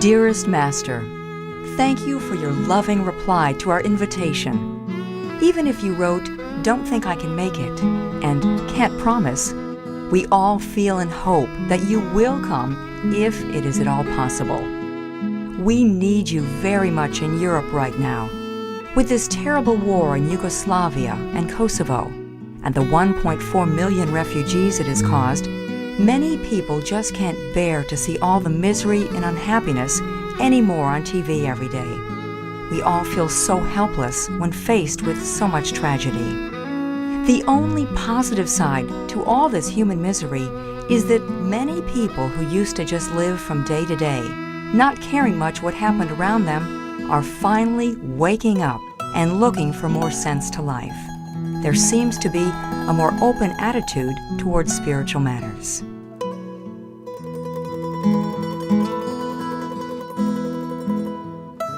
Dearest Master, thank you for your loving reply to our invitation. Even if you wrote, "Don't think I can make it," and "Can't promise," we all feel and hope that you will come if it is at all possible. We need you very much in Europe right now. With this terrible war in Yugoslavia and Kosovo, and the 1.4 million refugees it has caused, many people just can't bear to see all the misery and unhappiness anymore on TV every day. We all feel so helpless when faced with so much tragedy. The only positive side to all this human misery is that many people who used to just live from day to day, not caring much what happened around them, are finally waking up and looking for more sense to life. There seems to be a more open attitude towards spiritual matters.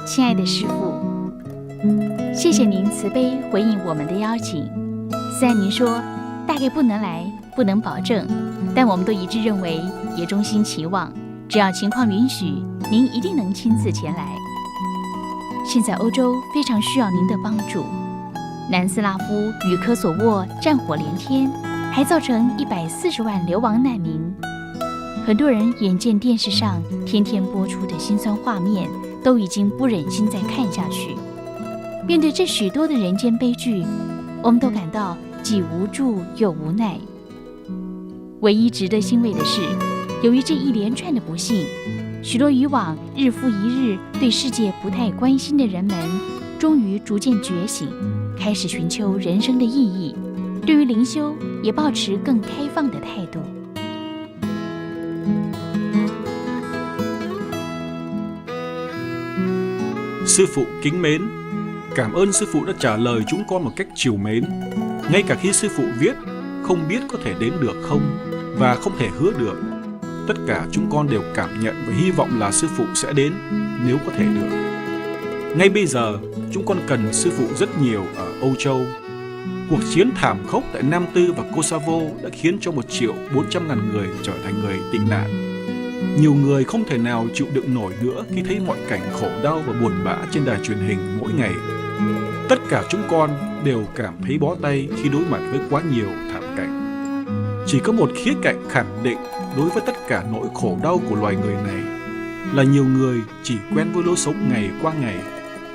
亲爱的师父，谢谢您慈悲回应我们的邀请。虽然您说大概不能来，不能保证，但我们都一致认为，也衷心期望，只要情况允许，您一定能亲自前来。现在欧洲非常需要您的帮助。南斯拉夫与科索沃战火连天，还造成140万流亡难民。很多人眼见电视上天天播出的辛酸画面，都已经不忍心再看下去。面对这许多的人间悲剧，我们都感到既无助又无奈。唯一值得欣慰的是，由于这一连串的不幸，许多以往日复一日对世界不太关心的人们，终于逐渐觉醒，开始寻求人生的意义，对于灵修也抱持更开放的态度。Sư phụ kính mến, cảm ơn sư phụ đã trả lời chúng con một cách trìu mến. Ngay cả khi sư phụ viết không biết có thể đến được không và không thể hứa được, tất cả chúng con đều cảm nhận và hy vọng là sư phụ sẽ đến nếu có thể được. Ngay bây giờ, chúng con cần sư phụ rất nhiều ở Âu Châu. Cuộc chiến thảm khốc tại Nam Tư và Kosovo đã khiến cho 1.400.000 người trở thành người tị nạn. Nhiều người không thể nào chịu đựng nổi nữa khi thấy mọi cảnh khổ đau và buồn bã trên đài truyền hình mỗi ngày. Tất cả chúng con đều cảm thấy bó tay khi đối mặt với quá nhiều thảm cảnh. Chỉ có một khía cạnh khẳng định đối với tất cả nỗi khổ đau của loài người này là nhiều người chỉ quen với lối sống ngày qua ngày,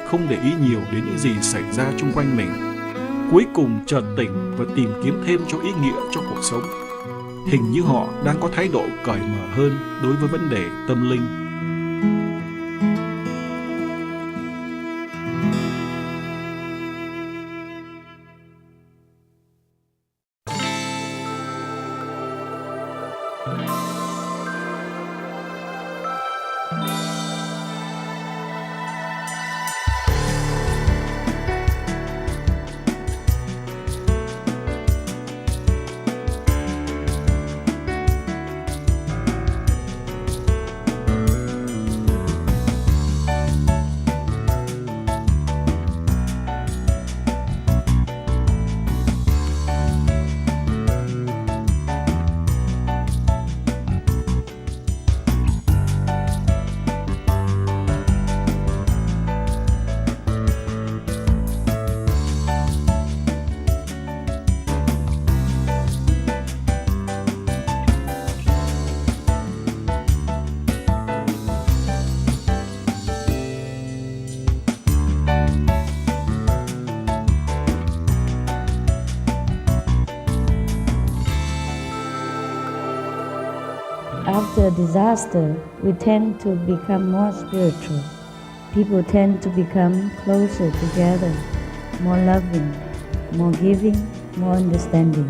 không để ý nhiều đến những gì xảy ra xung quanh mình. Cuối cùng chợt tỉnh và tìm kiếm thêm cho ý nghĩa cho cuộc sống. Hình như họ đang có thái độ cởi mở hơn đối với vấn đề tâm linh. After a disaster, we tend to become more spiritual. People tend to become closer together, more loving, more giving, more understanding.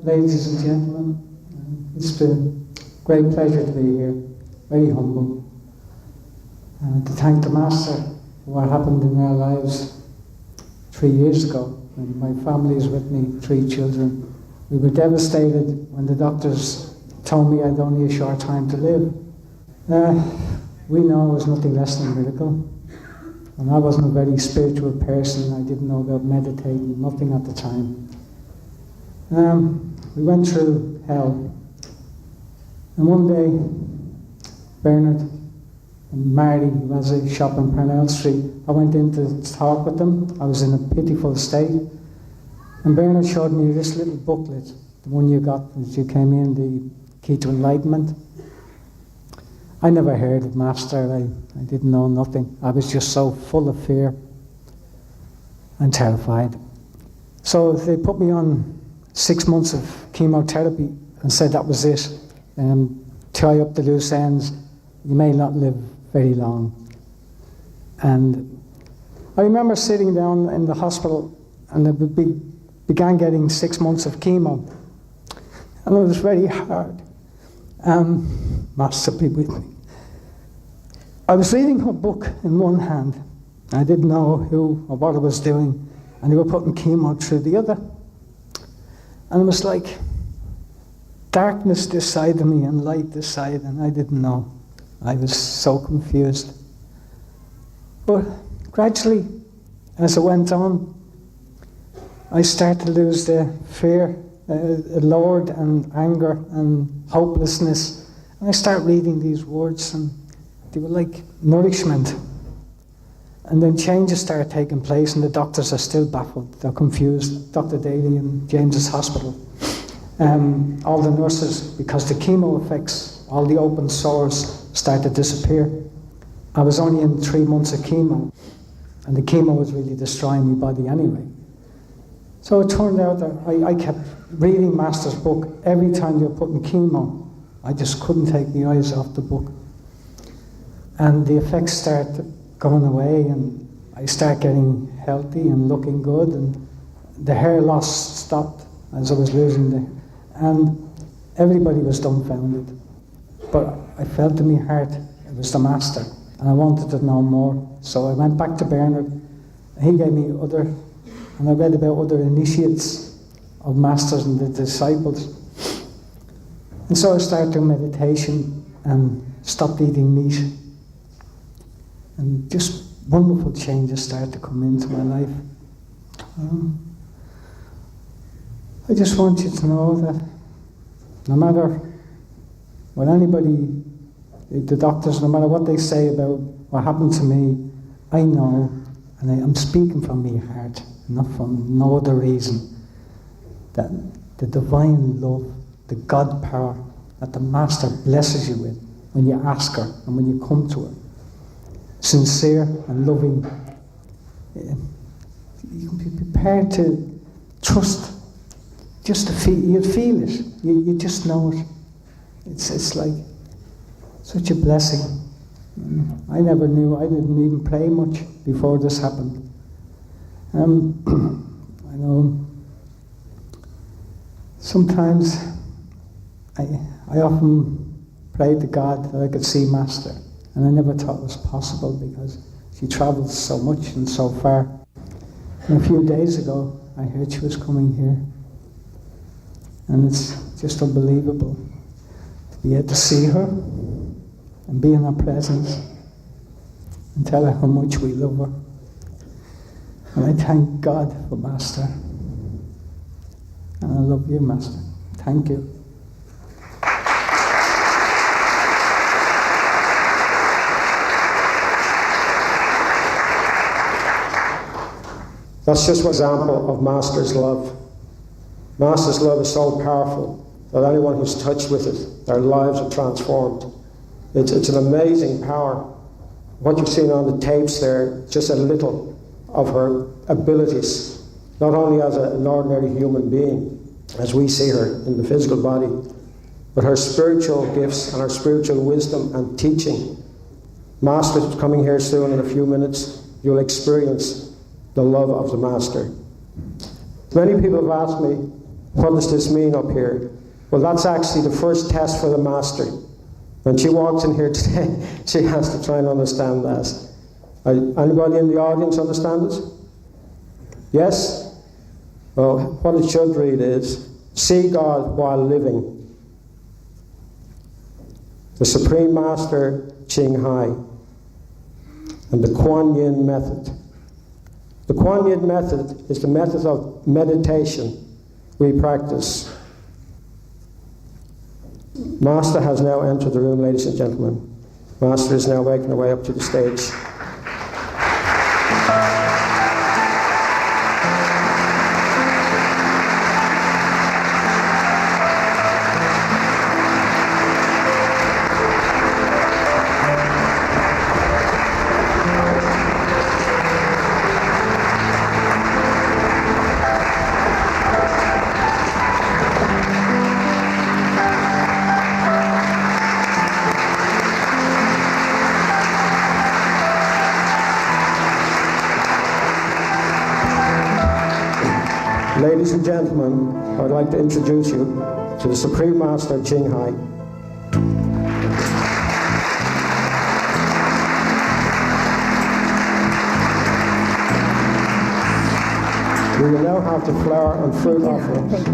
Ladies and gentlemen, it's been a great pleasure to be here, very humble, to thank the Master for what happened in our lives 3 years ago when my family is with me, 3 children. We were devastated when the doctors told me I'd only a short time to live. We know it was nothing less than a miracle. And I wasn't a very spiritual person. I didn't know about meditating, nothing at the time. We went through hell. And one day, Bernard and Marty, who has a shop on Parnell Street, I went in to talk with them. I was in a pitiful state. And Bernard showed me this little booklet, the one you got as you came in, the Key to Enlightenment. I never heard of Master. I didn't know nothing. I was just so full of fear and terrified. So they put me on 6 months of chemotherapy and said that was it. Tie up the loose ends. You may not live very long. And I remember sitting down in the hospital and I began getting 6 months of chemo. And it was very hard. Master be with me. I was reading her book in one hand. I didn't know who or what I was doing. And they were putting chemo through the other. And it was like darkness this side of me and light this side, and I didn't know. I was so confused. But gradually, as it went on, I started to lose the fear, Lord, and anger and hopelessness. And I started reading these words, and they were like nourishment. And then changes started taking place, and the doctors are still baffled. They're confused. Dr. Daly in James's Hospital. All the nurses, because the chemo effects, all the open sores started to disappear. I was only in 3 months of chemo, and the chemo was really destroying my body anyway. So it turned out that I kept reading Master's book every time they were putting chemo. I just couldn't take my eyes off the book. And the effects started going away, and I started getting healthy and looking good, and the hair loss stopped as I was losing the hair. And everybody was dumbfounded. But I felt in my heart it was the Master, and I wanted to know more. So I went back to Bernard, and he gave me and I read about other initiates of Masters and the disciples. And so I started doing meditation and stopped eating meat. And just wonderful changes started to come into my life. I just want you to know that no matter what anybody, the doctors, no matter what they say about what happened to me, I know, and I'm speaking from my heart, not from no other reason, that the divine love, the God power that the Master blesses you with when you ask her and when you come to her, sincere and loving, you can be prepared to trust. Just to feel, you feel it. You just know it. It's like such a blessing. I never knew. I didn't even pray much before this happened. I know. Sometimes I often prayed to God that I could see Master, and I never thought it was possible because she travels so much and so far. And a few days ago, I heard she was coming here. And it's just unbelievable to be able to see her and be in her presence and tell her how much we love her. And I thank God for Master. And I love you, Master. Thank you. That's just one example of Master's love. Master's love is so powerful that anyone who's touched with it, their lives are transformed. It's an amazing power. What you've seen on the tapes there, just a little of her abilities, not only as an ordinary human being, as we see her in the physical body, but her spiritual gifts and her spiritual wisdom and teaching. Master's coming here soon in a few minutes. You'll experience the love of the Master. Many people have asked me, what does this mean up here? Well, that's actually the first test for the Master. When she walks in here today, she has to try and understand that. Anybody in the audience understand this? Yes? Well, what it should read is, see God while living. the Supreme Master Ching Hai, and the Kuan Yin method. The Kuan Yin method is the method of meditation we practice. Master has now entered the room, ladies and gentlemen. Master is now making her way up to the stage. Ladies and gentlemen, I would like to introduce you to the Supreme Master Ching Hai. We will now have the flower and fruit offerings.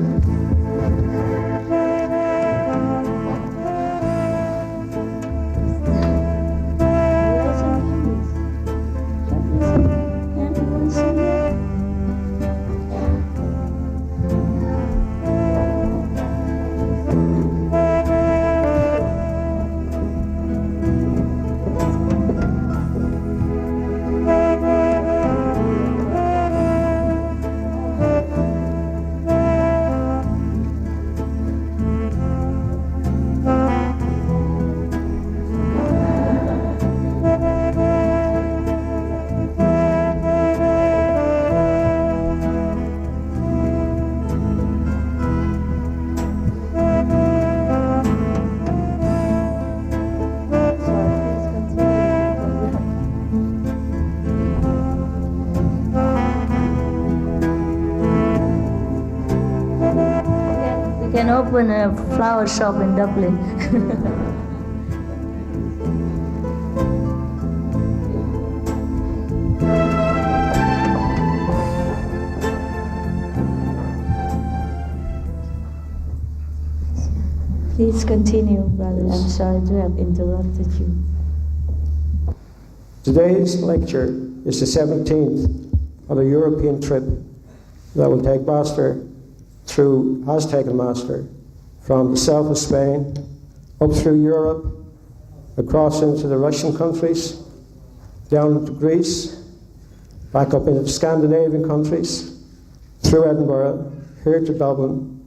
We can open a flower shop in Dublin. Please continue, brother. I'm sorry to have interrupted you. Today's lecture is the 17th of a European trip that will take Master through, has taken Master from the south of Spain, up through Europe, across into the Russian countries, down into Greece, back up into the Scandinavian countries, through Edinburgh, here to Dublin,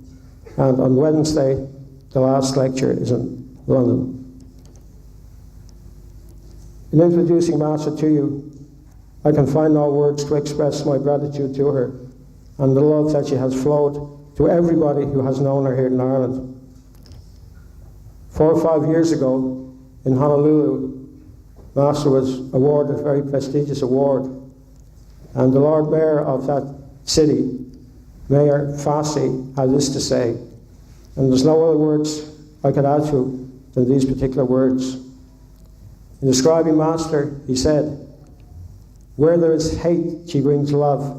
and on Wednesday, the last lecture is in London. In introducing Master to you, I can find no words to express my gratitude to her and the love that she has flowed to everybody who has known her here in Ireland. 4 or 5 years ago, in Honolulu, Master was awarded a very prestigious award, and the Lord Mayor of that city, Mayor Fassi, had this to say, and there's no other words I could add to than these particular words. In describing Master, he said, "Where there is hate, she brings love.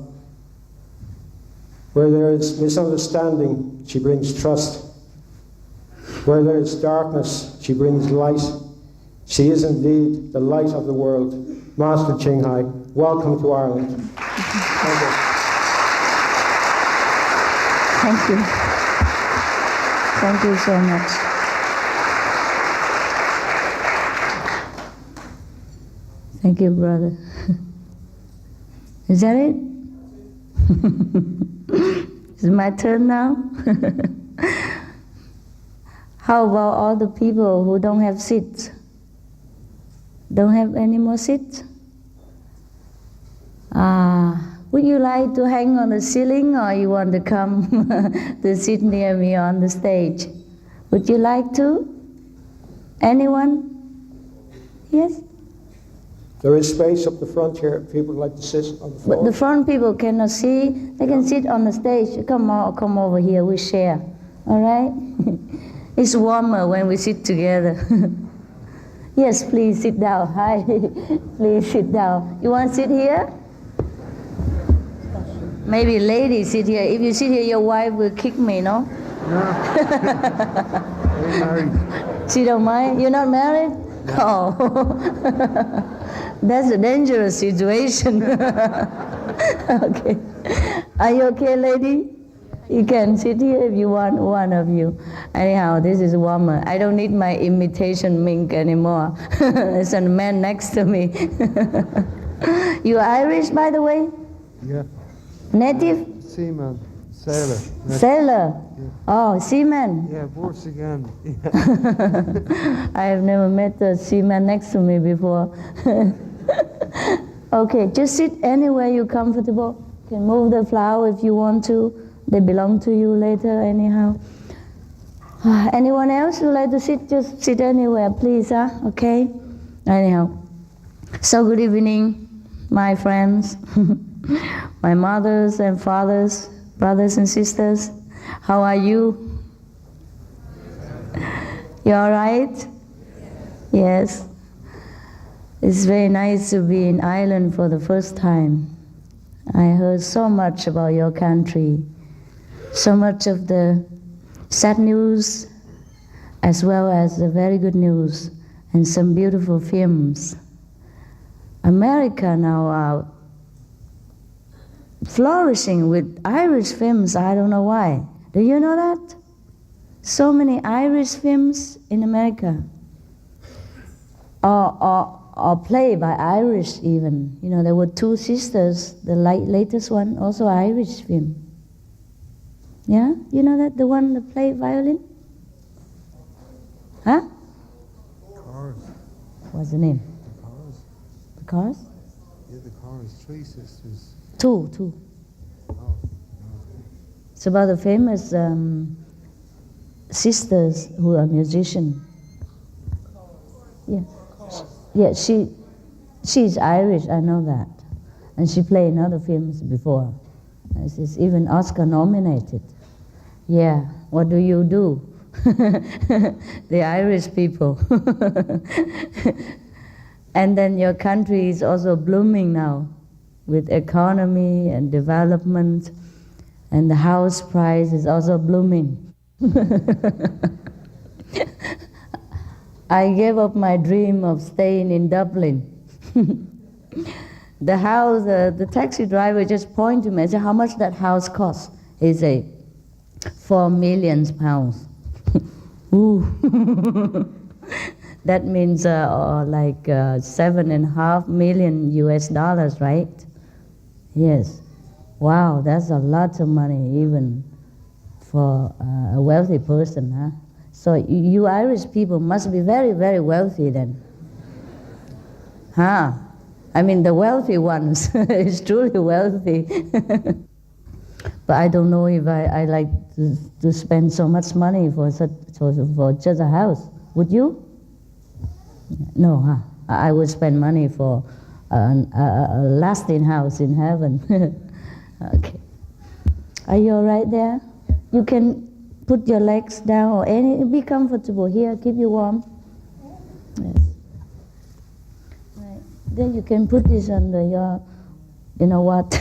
Where there is misunderstanding, she brings trust. Where there is darkness, she brings light. She is indeed the light of the world." Master Ching Hai, welcome to Ireland. Thank you. Thank you. Thank you so much. Thank you, brother. Is that it? It's my turn now? How about all the people who don't have seats? Don't have any more seats? Would you like to hang on the ceiling, or you want to come to sit near me on the stage? Would you like to? Anyone? Yes? There is space up the front here. People would like to sit on the floor. But the front people cannot see. They can sit on the stage. Come over here. We share. All right? It's warmer when we sit together. Yes, please sit down. Hi. Please sit down. You want to sit here? Maybe ladies sit here. If you sit here, your wife will kick me, no? No. I'm married. She don't mind? You're not married? No. Oh. That's a dangerous situation. Okay. Are you okay, lady? You can sit here if you want, one of you. Anyhow, this is warmer. I don't need my imitation mink anymore. There's a man next to me. You Irish, by the way? Yeah. Native? Seaman. Sailor. Sailor? Oh, seaman. Yeah, worse again. I have never met a seaman next to me before. Okay, just sit anywhere you're comfortable. You can move the flower if you want to. They belong to you later anyhow. Anyone else would like to sit? Just sit anywhere, please, huh? Okay? Anyhow. So good evening, my friends, my mothers and fathers, brothers and sisters. How are you? You all right? Yes. It's very nice to be in Ireland for the first time. I heard so much about your country, so much of the sad news as well as the very good news and some beautiful films. America now are flourishing with Irish films. I don't know why. Do you know that? So many Irish films in America. Or played by Irish even. You know, there were two sisters, the latest one, also Irish film. Yeah? You know that? The one that played violin? Huh? Cars. What's the name? Cars. The Cars? Yeah, the Cars. Three sisters. Two. Oh. It's about the famous sisters who are musicians. Yeah. Yeah, she's Irish, I know that. And she played in other films before. And she's even Oscar nominated. Yeah, what do you do? The Irish people. And then your country is also blooming now with economy and development, and the house price is also blooming. I gave up my dream of staying in Dublin. The house, the taxi driver just pointed to me and said, how much that house costs? He said, £4 million. Ooh. That means like $7.5 million US, right? Yes. Wow, that's a lot of money even for a wealthy person, huh? So you Irish people must be very, very wealthy then. Huh? I mean, the wealthy ones is truly wealthy. But I don't know if I like to spend so much money for just a house. Would you? No, huh? I would spend money for a lasting house in heaven. Okay. Are you all right there? You can put your legs down or be comfortable here, keep you warm. Yes. Right. Then you can put this under your, you know what?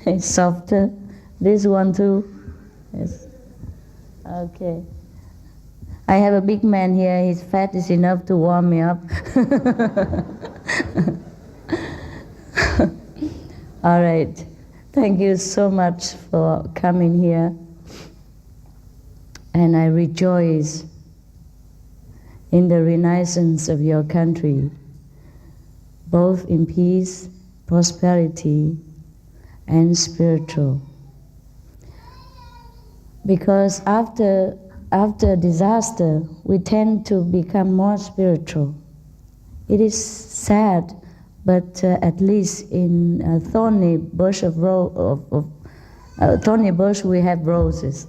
It's softer. This one too. Yes. Okay. I have a big man here, his fat is enough to warm me up. All right. Thank you so much for coming here. And I rejoice in the renaissance of your country, both in peace, prosperity, and spiritual. Because after disaster, we tend to become more spiritual. It is sad, but at least in a thorny bush thorny bush we have roses.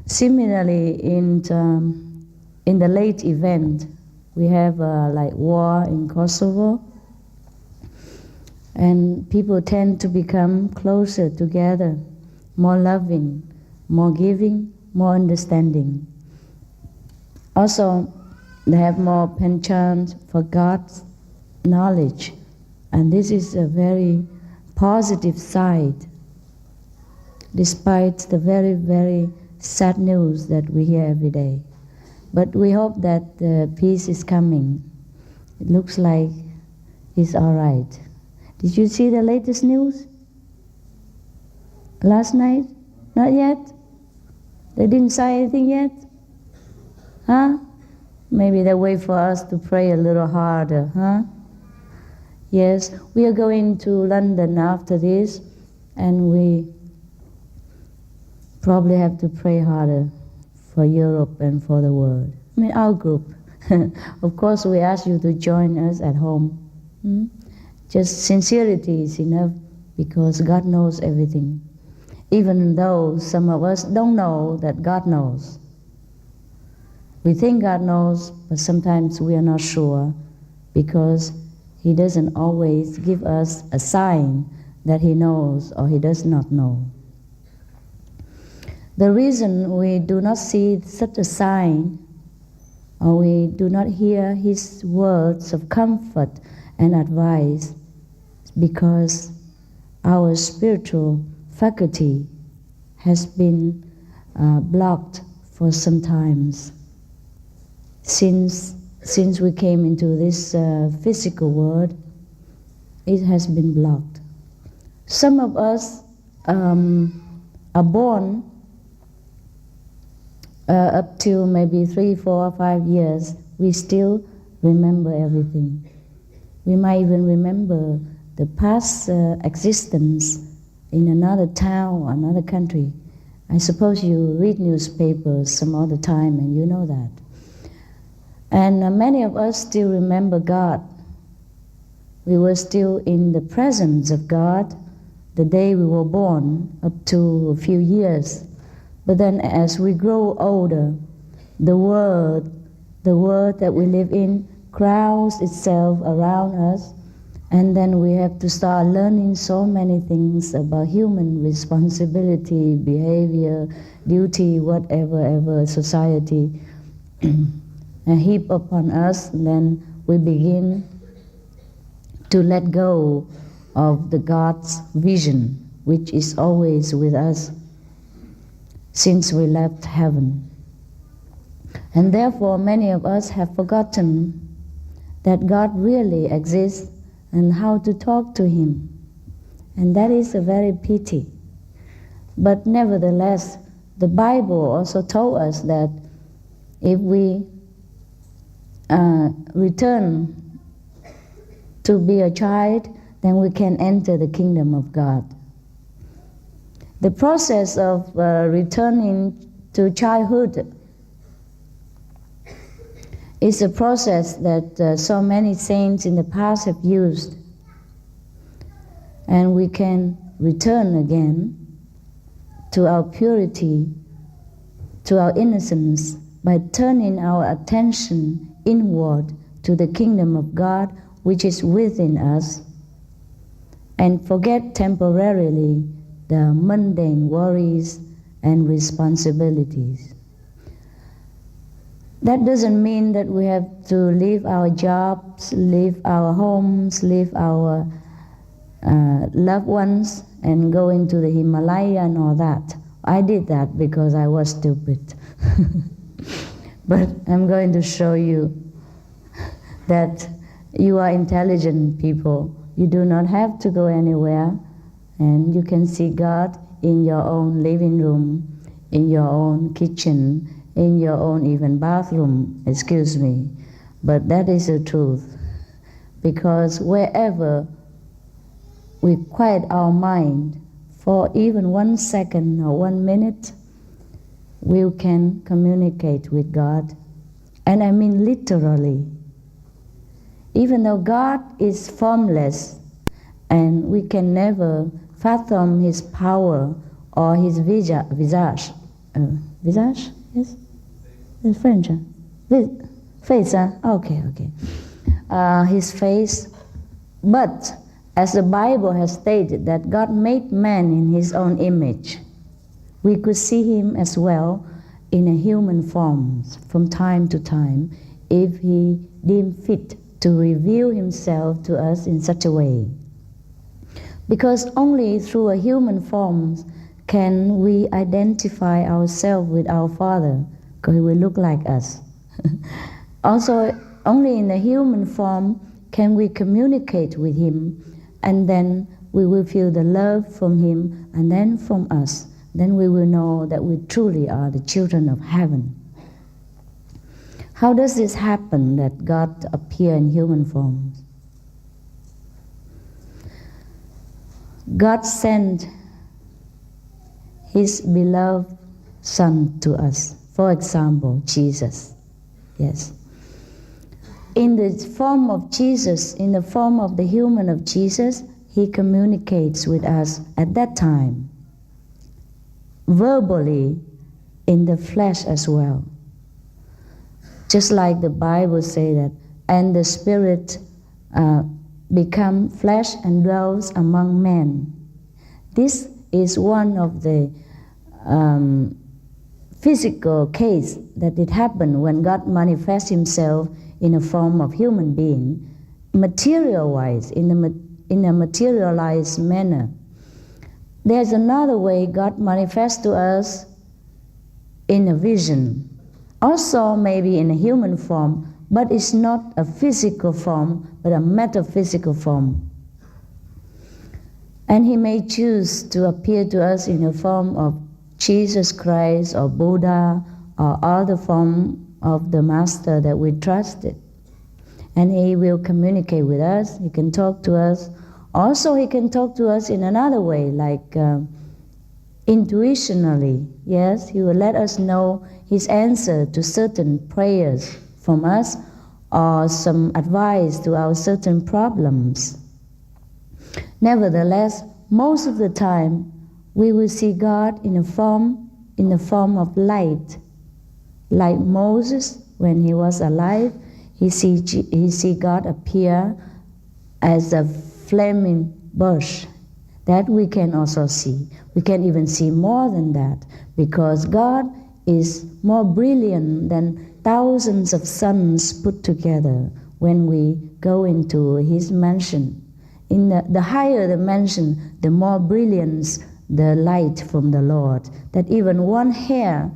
Similarly, in the late event, we have like war in Kosovo, and people tend to become closer together, more loving, more giving, more understanding. Also, they have more penchant for God's knowledge, and this is a very positive side, despite the very, very sad news that we hear every day. But we hope that peace is coming. It looks like it's all right. Did you see the latest news? Last night? Not yet? They didn't say anything yet? Huh? Maybe they wait for us to pray a little harder, huh? Yes, we are going to London after this, and we probably have to pray harder for Europe and for the world. I mean, our group. Of course, we ask you to join us at home. Just sincerity is enough, because God knows everything. Even though some of us don't know that God knows. We think God knows, but sometimes we are not sure, because He doesn't always give us a sign that He knows or He does not know. The reason we do not see such a sign, or we do not hear His words of comfort and advice, is because our spiritual faculty has been blocked for some times. Since we came into this physical world, it has been blocked. Some of us are born up to maybe 3, 4, or 5 years. We still remember everything. We might even remember the past existence in another town or another country. I suppose you read newspapers some other time and you know that. And many of us still remember God. We were still in the presence of God the day we were born, up to a few years. But then as we grow older, the world that we live in crowds itself around us, and then we have to start learning so many things about human responsibility, behavior, duty, whatever society heap upon us, and then we begin to let go of the God's vision, which is always with us since we left heaven. And therefore many of us have forgotten that God really exists and how to talk to Him. And that is a very pity. But nevertheless, the Bible also told us that if we return to be a child, then we can enter the kingdom of God. The process of returning to childhood is a process that so many saints in the past have used. And we can return again to our purity, to our innocence, by turning our attention inward to the kingdom of God, which is within us, and forget temporarily the mundane worries and responsibilities. That doesn't mean that we have to leave our jobs, leave our homes, leave our loved ones and go into the Himalaya and all that. I did that because I was stupid. But I'm going to show you that you are intelligent people. You do not have to go anywhere, and you can see God in your own living room, in your own kitchen, in your own even bathroom, excuse me. But that is the truth. Because wherever we quiet our mind for even 1 second or 1 minute, we can communicate with God. And I mean literally. Even though God is formless and we can never fathom His power or His visage? Visage? Yes? It's French. Face, okay. His face. But as the Bible has stated that God made man in His own image, we could see Him as well in a human form from time to time if He deemed fit to reveal Himself to us in such a way. Because only through a human form can we identify ourselves with our Father, because He will look like us. Also, only in a human form can we communicate with Him, and then we will feel the love from Him and then from us. Then we will know that we truly are the children of heaven. How does this happen, that God appears in human form? God sent His beloved Son to us. For example, Jesus. Yes. In the form of Jesus, in the form of the human of Jesus, He communicates with us at that time, verbally, in the flesh as well. Just like the Bible says that, and the Spirit become flesh and dwells among men. This is one of the physical case that it happened when God manifests Himself in a form of human being, material-wise, in a materialized manner. There's another way God manifests to us in a vision, also maybe in a human form, but it's not a physical form, but a metaphysical form. And He may choose to appear to us in a form of Jesus Christ or Buddha or other form of the Master that we trusted. And He will communicate with us, He can talk to us. Also, He can talk to us in another way, like intuitionally. Yes, He will let us know His answer to certain prayers from us, or some advice to our certain problems. Nevertheless, most of the time, we will see God in the form of light. Like Moses, when he was alive, he see God appear as a flaming bush. That we can also see. We can even see more than that, because God is more brilliant than thousands of suns put together when we go into His mansion. In the higher the mansion, the more brilliance the light from the Lord, that even one hair,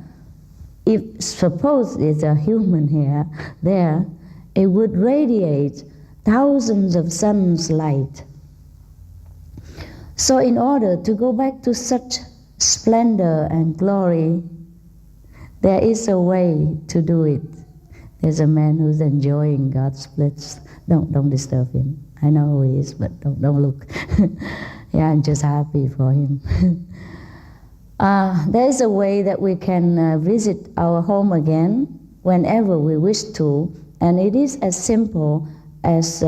if suppose it's a human hair there, it would radiate thousands of suns' light. So in order to go back to such splendor and glory, there is a way to do it. There's a man who's enjoying God's bliss. Don't disturb him. I know who he is, but don't look. Yeah, I'm just happy for him. There is a way that we can visit our home again whenever we wish to, and it is as simple as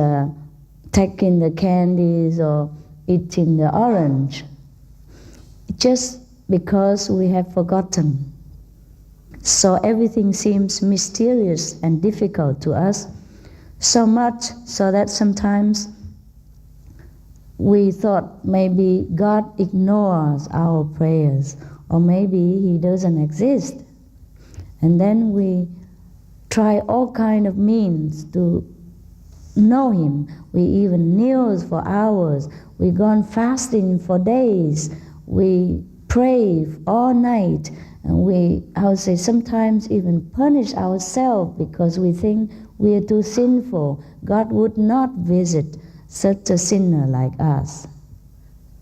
taking the candies or eating the orange, just because we have forgotten. So everything seems mysterious and difficult to us, so much so that sometimes we thought maybe God ignores our prayers, or maybe He doesn't exist. And then we try all kind of means to know Him. We even kneel for hours. We go on fasting for days. We pray all night. And we, I would say, sometimes even punish ourselves because we think we are too sinful. God would not visit such a sinner like us,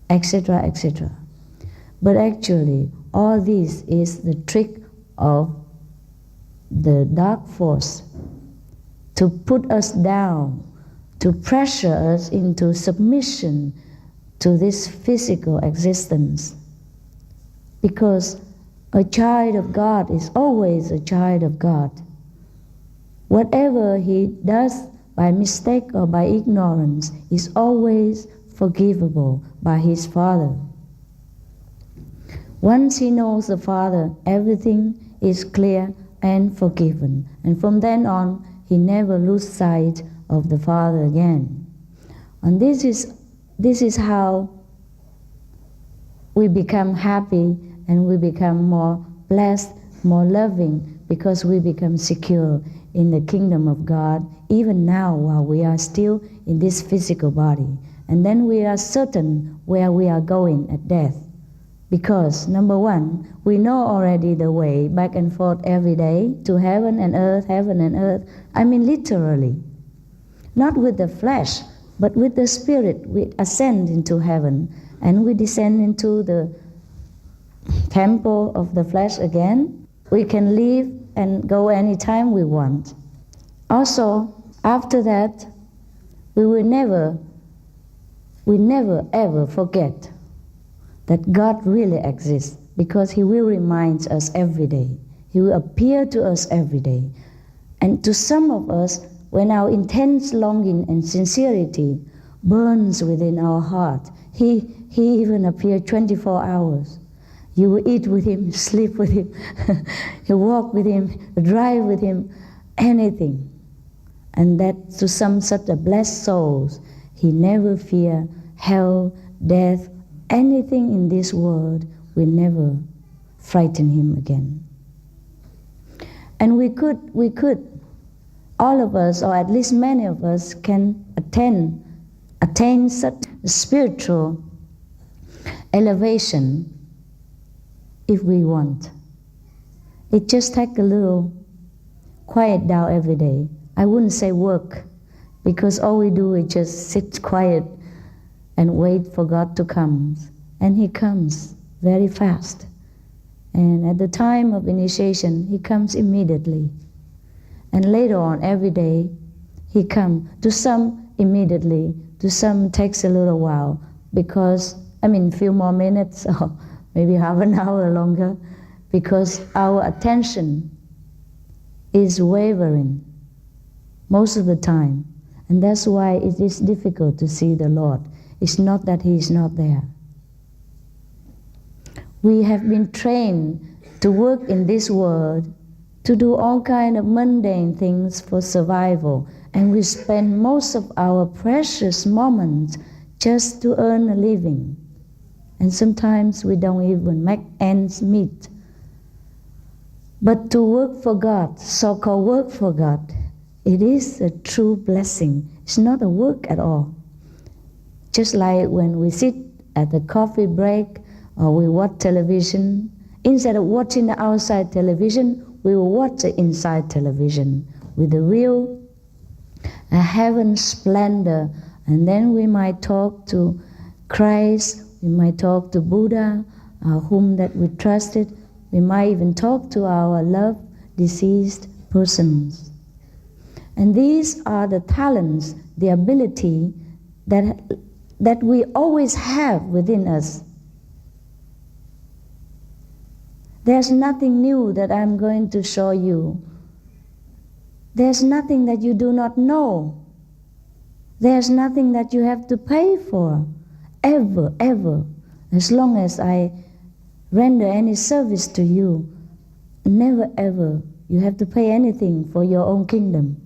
etc., etc. But actually, all this is the trick of the dark force to put us down, to pressure us into submission to this physical existence. Because a child of God is always a child of God. Whatever he does by mistake or by ignorance is always forgivable by his Father. Once he knows the Father, everything is clear and forgiven. And from then on, he never loses sight of the Father again. And this is how we become happy and we become more blessed, more loving, because we become secure in the kingdom of God, even now while we are still in this physical body. And then we are certain where we are going at death. Because, number one, we know already the way back and forth every day to heaven and earth, heaven and earth. I mean literally. Not with the flesh, but with the spirit. We ascend into heaven and we descend into the temple of the flesh again. We can leave and go anytime we want. Also, after that, we never ever forget that God really exists, because He will remind us every day. He will appear to us every day. And to some of us, when our intense longing and sincerity burns within our heart, He even appears 24 hours. You will eat with Him, sleep with Him, you walk with Him, drive with Him, anything. And that to some such a blessed souls, he never fear hell, death, anything in this world will never frighten him again. And we could, all of us, or at least many of us, can attain such spiritual elevation if we want. It just takes a little quiet down every day. I wouldn't say work, because all we do is just sit quiet and wait for God to come. And He comes very fast. And at the time of initiation, He comes immediately. And later on, every day, He comes. To some, immediately. To some, takes a little while. Because, a few more minutes, or maybe half an hour longer. Because our attention is wavering most of the time. And that's why it is difficult to see the Lord. It's not that He is not there. We have been trained to work in this world, to do all kind of mundane things for survival. And we spend most of our precious moments just to earn a living. And sometimes we don't even make ends meet. But to work for God, so-called work for God, it is a true blessing. It's not a work at all. Just like when we sit at the coffee break or we watch television, instead of watching the outside television, we will watch the inside television with the real heaven splendor. And then we might talk to Christ, we might talk to Buddha, whom that we trusted. We might even talk to our loved deceased persons. And these are the talents, the ability that we always have within us. There's nothing new that I'm going to show you. There's nothing that you do not know. There's nothing that you have to pay for, ever, ever. As long as I render any service to you, never ever you have to pay anything for your own kingdom.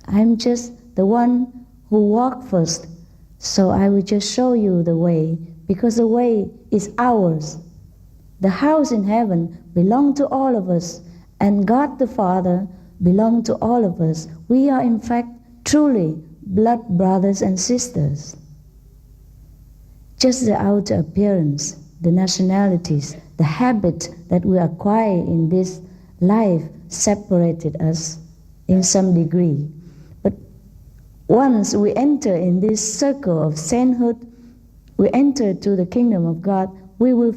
I'm just the one who walked first, so I will just show you the way, because the way is ours. The house in heaven belongs to all of us, and God the Father belongs to all of us. We are in fact truly blood brothers and sisters. Just the outer appearance, the nationalities, the habit that we acquire in this life separated us in some degree. But once we enter in this circle of sainthood, we enter to the kingdom of God, we will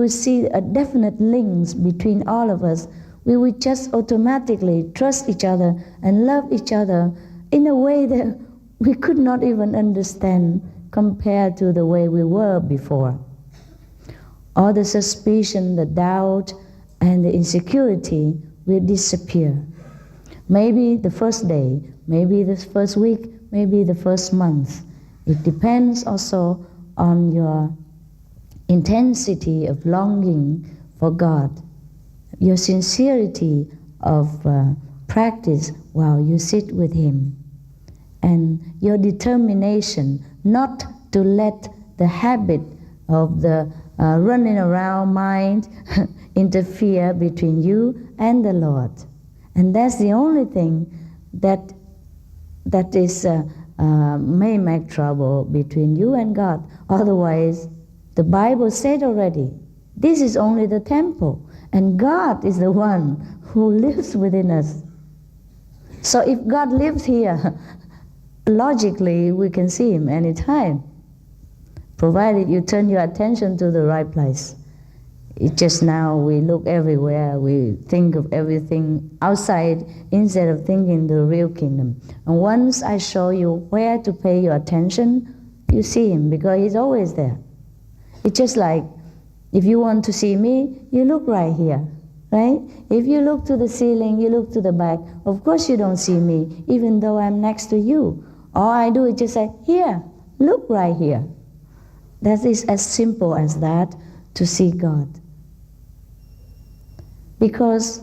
see a definite links between all of us. We will just automatically trust each other and love each other in a way that we could not even understand compared to the way we were before. All the suspicion, the doubt, and the insecurity will disappear. Maybe the first day, maybe the first week, maybe the first month. It depends also on your intensity of longing for God, your sincerity of practice while you sit with Him, and your determination not to let the habit of the running around mind interfere between you and the Lord. And that's the only thing that is may make trouble between you and God. Otherwise, The Bible said already, this is only the temple, and God is the one who lives within us. So if God lives here, logically we can see Him anytime, provided you turn your attention to the right place. It's just now we look everywhere, we think of everything outside instead of thinking the real kingdom. And once I show you where to pay your attention, you see Him, because He's always there. It's just like, if you want to see me, you look right here, right? If you look to the ceiling, you look to the back, of course you don't see me, even though I'm next to you. All I do is just say, here, look right here. That is as simple as that, to see God. Because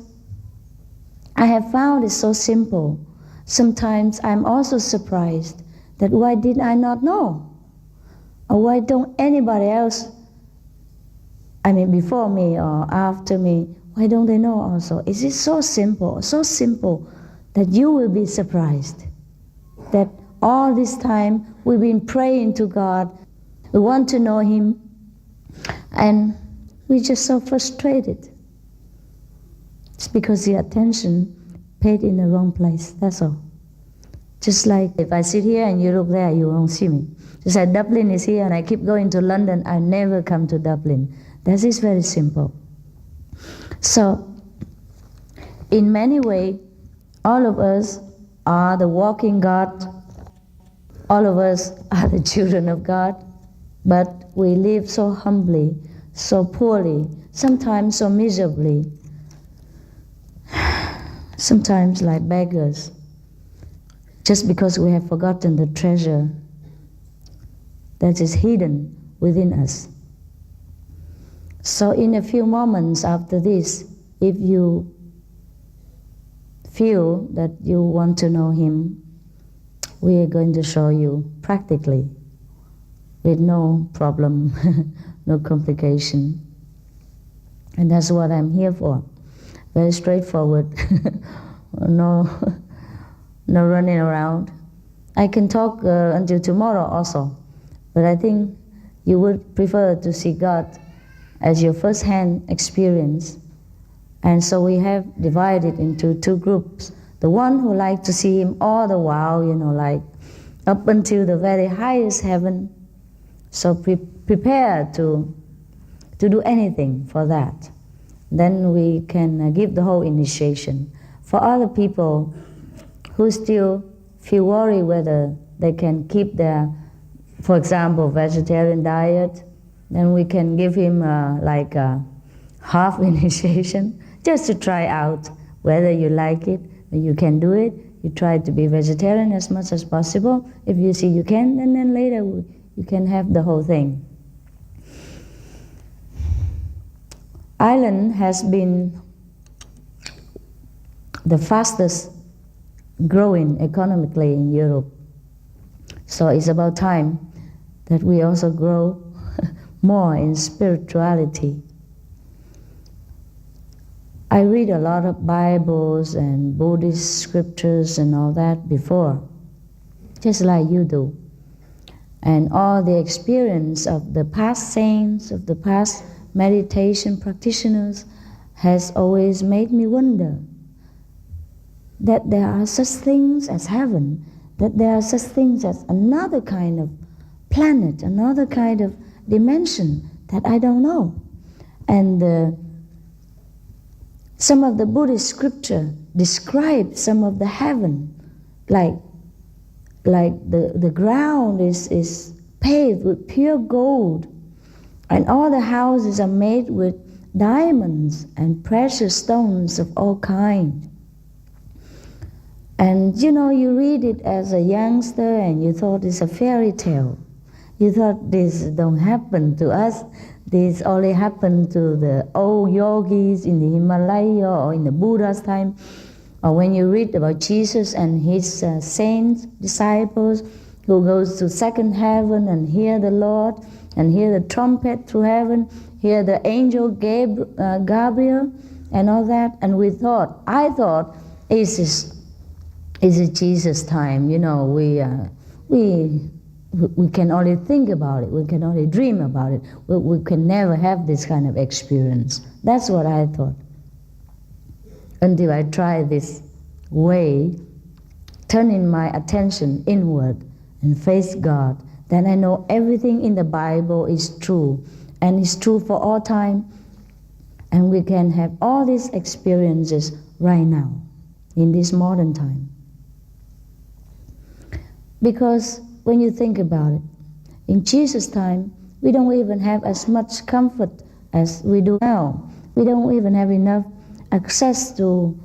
I have found it so simple. Sometimes I'm also surprised that why did I not know? Or why don't anybody else, before me or after me, why don't they know also? Is it so simple that you will be surprised that all this time we've been praying to God, we want to know Him, and we're just so frustrated. It's because the attention paid in the wrong place, that's all. Just like if I sit here and you look there, you won't see me. Just like Dublin is here and I keep going to London, I never come to Dublin. That is very simple. So, in many ways, all of us are the walking God. All of us are the children of God. But we live so humbly, so poorly, sometimes so miserably, sometimes like beggars, just because we have forgotten the treasure that is hidden within us. So in a few moments after this, if you feel that you want to know Him, we are going to show you practically, with no problem, no complication. And that's what I'm here for. Very straightforward, no running around. I can talk until tomorrow also, but I think you would prefer to see God as your first-hand experience. And so we have divided into two groups. The one who like to see Him all the while, like up until the very highest heaven. So prepare to do anything for that. Then we can give the whole initiation. For other people who still feel worried whether they can keep their, for example, vegetarian diet, then we can give him like a half initiation, just to try out whether you like it, you can do it. You try to be vegetarian as much as possible. If you see you can, and then later you can have the whole thing. Ireland has been the fastest growing economically in Europe. So it's about time that we also grow more in spirituality. I read a lot of Bibles and Buddhist scriptures and all that before, just like you do. And all the experience of the past saints, of the past meditation practitioners has always made me wonder that there are such things as heaven, that there are such things as another kind of planet, another kind of dimension that I don't know. And some of the Buddhist scripture describe some of the heaven, like the ground is paved with pure gold, and all the houses are made with diamonds and precious stones of all kinds. And you read it as a youngster and you thought it's a fairy tale. You thought this don't happen to us. This only happened to the old yogis in the Himalaya or in the Buddha's time. Or when you read about Jesus and his saints, disciples, who goes to second heaven and hear the Lord, and hear the trumpet through heaven, hear the angel Gabriel, and all that. And I thought, is it Jesus' time? We we can only think about it, we can only dream about it, we can never have this kind of experience. That's what I thought. Until I tried this way, turning my attention inward and face God, then I know everything in the Bible is true, and it's true for all time, and we can have all these experiences right now, in this modern time. Because when you think about it, in Jesus' time, we don't even have as much comfort as we do now. We don't even have enough access to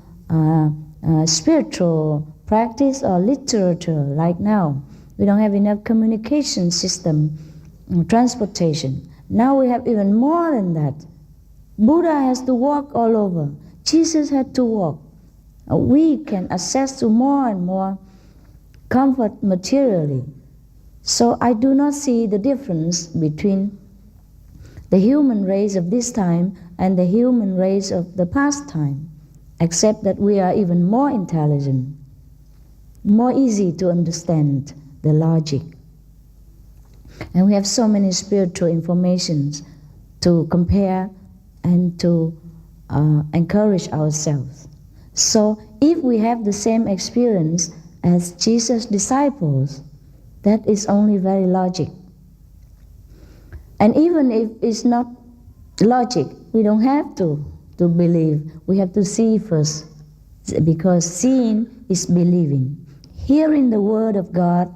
spiritual practice or literature like now. We don't have enough communication system, transportation. Now we have even more than that. Buddha has to walk all over. Jesus had to walk. We can access to more and more comfort materially. So I do not see the difference between the human race of this time and the human race of the past time, except that we are even more intelligent, more easy to understand the logic. And we have so many spiritual informations to compare and to encourage ourselves. So if we have the same experience as Jesus' disciples, that is only very logic. And even if it's not logic, we don't have to believe. We have to see first, because seeing is believing. Hearing the word of God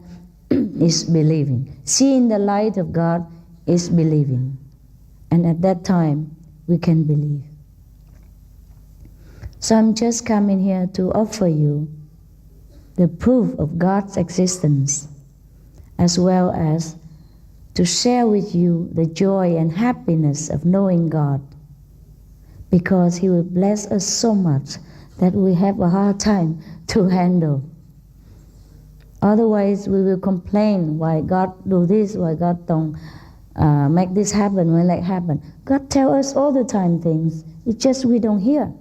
is believing. Seeing the light of God is believing. And at that time, we can believe. So I'm just coming here to offer you the proof of God's existence, as well as to share with you the joy and happiness of knowing God, because He will bless us so much that we have a hard time to handle. Otherwise, we will complain why God do this, why God don't make this happen, when that happen. God tell us all the time things. It's just we don't hear.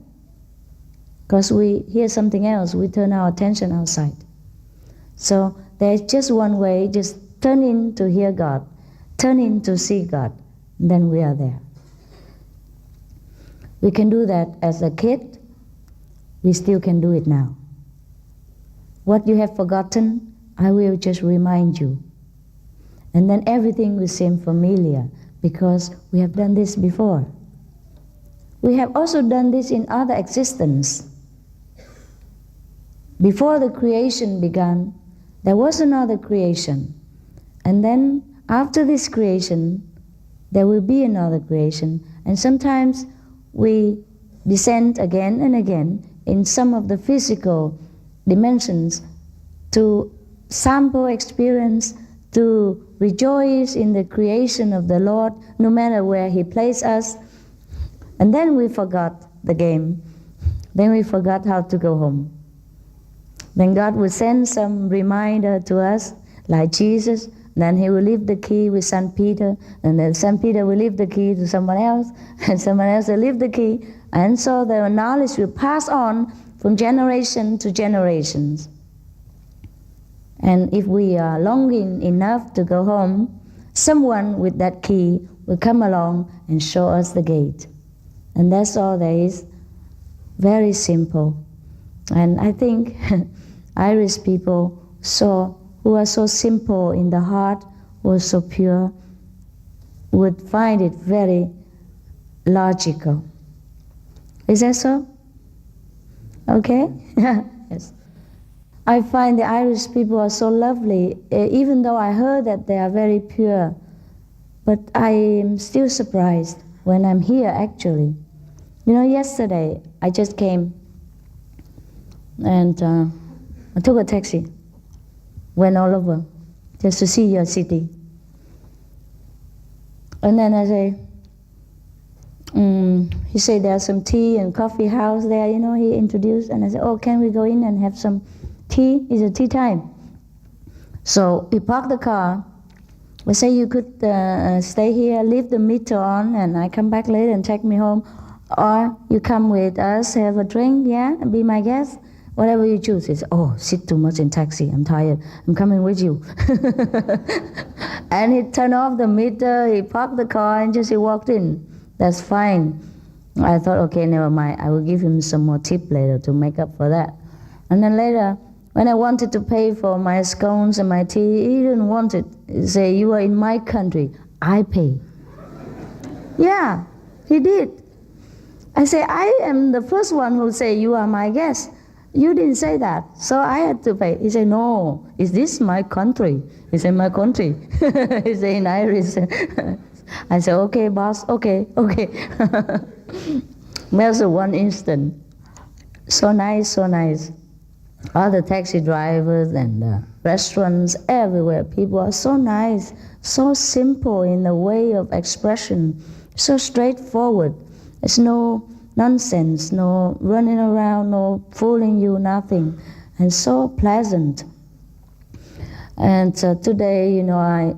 Because we hear something else, we turn our attention outside. So there's just one way, just turn in to hear God, turn in to see God, then we are there. We can do that as a kid, we still can do it now. What you have forgotten, I will just remind you. And then everything will seem familiar, because we have done this before. We have also done this in other existence. Before the creation began, there was another creation. And then after this creation, there will be another creation. And sometimes we descend again and again in some of the physical dimensions to sample experience, to rejoice in the creation of the Lord, no matter where He placed us. And then we forgot the game. Then we forgot how to go home. Then God will send some reminder to us, like Jesus. Then He will leave the key with St. Peter, and then St. Peter will leave the key to someone else, and someone else will leave the key. And so the knowledge will pass on from generation to generations. And if we are longing enough to go home, someone with that key will come along and show us the gate. And that's all there is. Very simple. And I think Irish people who are so simple in the heart, who are so pure, would find it very logical. Is that so? Okay? Yes. I find the Irish people are so lovely, even though I heard that they are very pure. But I am still surprised when I'm here, actually. You know, yesterday I just came and I took a taxi, went all over just to see your city. And then I say, he said there's some tea and coffee house there, you know, he introduced. And I said, oh, can we go in and have some tea? It's a tea time. So we parked the car. We say you could stay here, leave the meter on, and I come back later and take me home. Or you come with us, have a drink, yeah, and be my guest. Whatever you choose. He said, oh, sit too much in taxi. I'm tired. I'm coming with you. And he turned off the meter, he parked the car, and just he walked in. That's fine. I thought, okay, never mind. I will give him some more tip later to make up for that. And then later, when I wanted to pay for my scones and my tea, he didn't want it. He said, you are in my country, I pay. Yeah, he did. I say, I am the first one who say, you are my guest. You didn't say that, so I had to pay. He said, no, is this my country? He said, my country. He said in Irish. I said, okay, boss, okay. There's one instant. So nice, so nice. All the taxi drivers and the restaurants everywhere, people are so nice, so simple in the way of expression, so straightforward. There's no nonsense, no running around, no fooling you, nothing. And so pleasant. And today, you know, I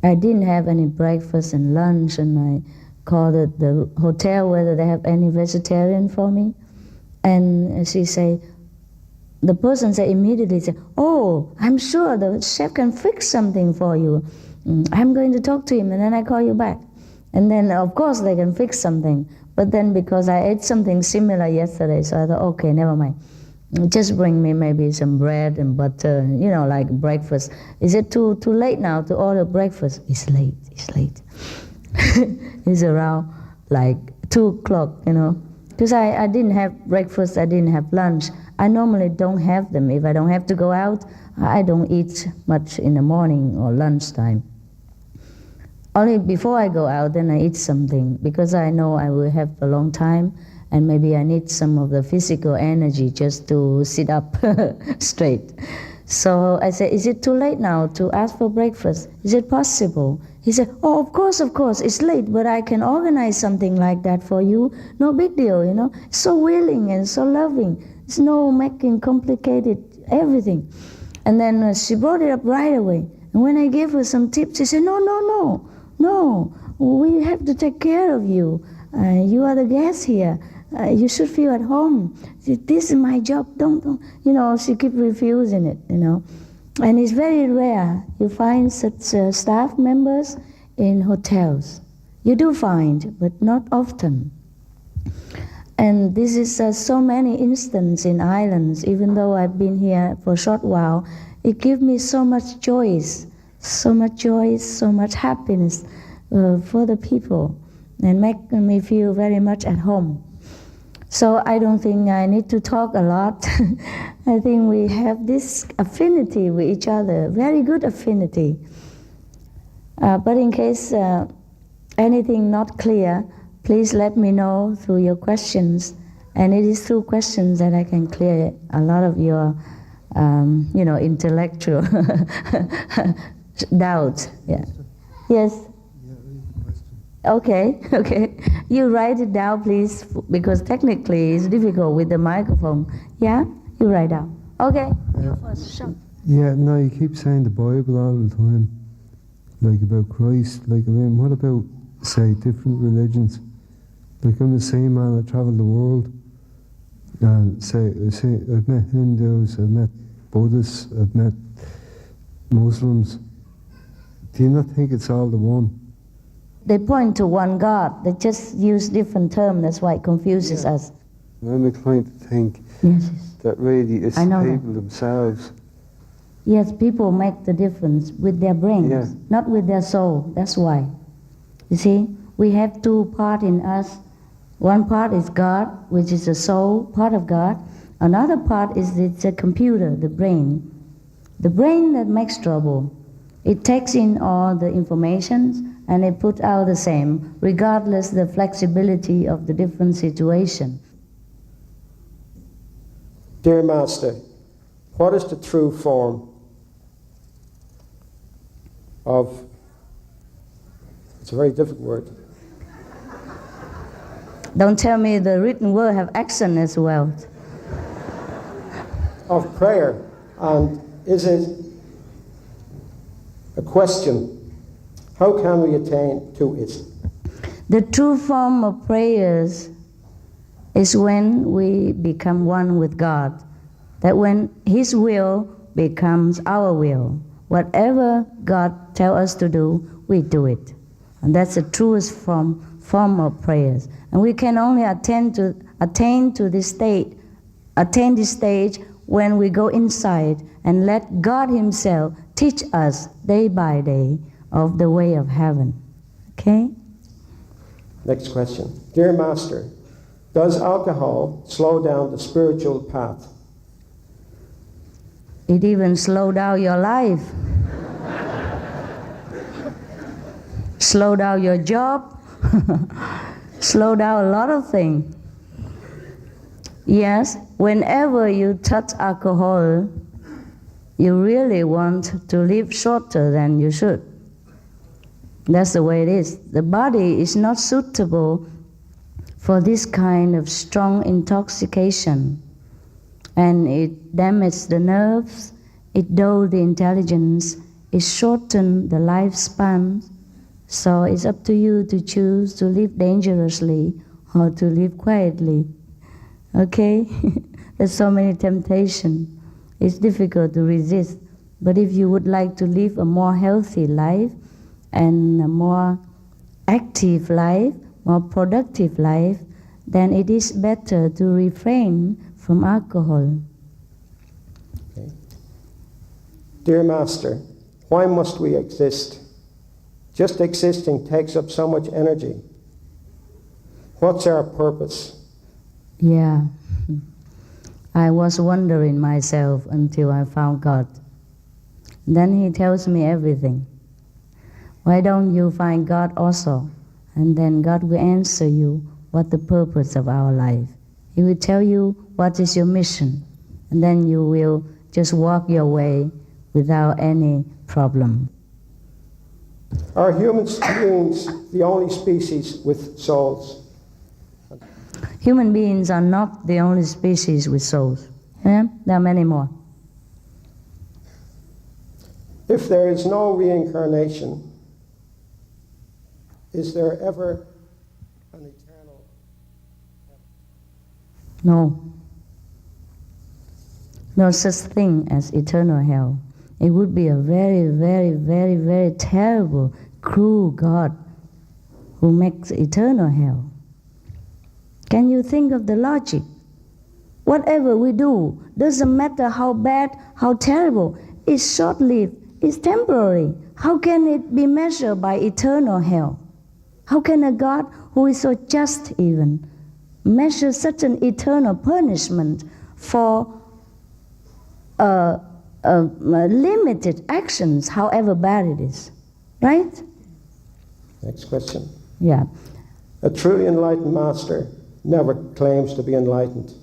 didn't have any breakfast and lunch, and I called it the hotel whether they have any vegetarian for me. And she say, the person said immediately, say, oh, I'm sure the chef can fix something for you. I'm going to talk to him and then I call you back. And then of course they can fix something. But then because I ate something similar yesterday, so I thought, okay, never mind. Just bring me maybe some bread and butter, you know, like breakfast. Is it too late now to order breakfast? It's late. It's around like 2 o'clock, you know. Because I didn't have breakfast, I didn't have lunch. I normally don't have them. If I don't have to go out, I don't eat much in the morning or lunchtime. Only before I go out, then I eat something, because I know I will have a long time, and maybe I need some of the physical energy just to sit up straight. So I said, is it too late now to ask for breakfast? Is it possible? He said, oh, of course, it's late, but I can organize something like that for you. No big deal, you know. So willing and so loving. It's no making complicated everything. And then she brought it up right away. And when I gave her some tips, she said, no, we have to take care of you. You are the guest here. You should feel at home. This is my job, don't. You know, she kept refusing it, you know. And it's very rare you find such staff members in hotels. You do find, but not often. And this is so many instances in islands. Even though I've been here for a short while, it gives me so much joy, so much happiness for the people, and make me feel very much at home. So I don't think I need to talk a lot. I think we have this affinity with each other, very good affinity. But in case anything not clear, please let me know through your questions. And it is through questions that I can clear a lot of your, intellectual doubts. Yeah. Yes. Okay. You write it down, please, because technically it's difficult with the microphone. Yeah? You write down. Okay. You first. Sure. Yeah, no, you keep saying the Bible all the time, like about Christ. Like, I mean, what about, say, different religions? Like, I'm the same man, I travel the world, and say I've met Hindus, I've met Buddhists, I've met Muslims. Do you not think it's all the one? They point to one God. They just use different terms. That's why it confuses us. I'm inclined to think that really it's people themselves. Yes, people make the difference with their brains, not with their soul. That's why. You see, we have 2 parts in us. One part is God, which is the soul, part of God. Another part is it's a computer, the brain. The brain that makes trouble. It takes in all the information and it puts out the same, regardless the flexibility of the different situation. Dear Master, what is the true form of, it's a very difficult word. Don't tell me the written word have accent as well. Of prayer, and is it a question? How can we attain to it? The true form of prayers is when we become one with God. That when His will becomes our will. Whatever God tells us to do, we do it. And that's the truest form of prayers. And we can only attain this stage when we go inside and let God Himself teach us day by day of the way of heaven. Okay? Next question. Dear Master, does alcohol slow down the spiritual path? It even slow down your life. Slow down your job. Slow down a lot of things. Yes, whenever you touch alcohol, you really want to live shorter than you should. That's the way it is. The body is not suitable for this kind of strong intoxication. And it damages the nerves, it dulls the intelligence, it shortens the lifespan. So it's up to you to choose to live dangerously or to live quietly. Okay? There's so many temptations. It's difficult to resist. But if you would like to live a more healthy life and a more active life, more productive life, then it is better to refrain from alcohol. Okay. Dear Master, why must we exist? Just existing takes up so much energy. What's our purpose? Yeah. I was wondering myself until I found God. Then He tells me everything. Why don't you find God also? And then God will answer you what the purpose of our life. He will tell you what is your mission. And then you will just walk your way without any problem. Are human beings the only species with souls? Human beings are not the only species with souls. Yeah? There are many more. If there is no reincarnation, is there ever an eternal heaven? No. No such thing as eternal hell. It would be a very, very, very, very terrible, cruel God who makes eternal hell. Can you think of the logic? Whatever we do, doesn't matter how bad, how terrible, it's short-lived, it's temporary. How can it be measured by eternal hell? How can a God who is so just even measure such an eternal punishment for limited actions, however bad it is? Right? Next question. Yeah. A truly enlightened master never claims to be enlightened.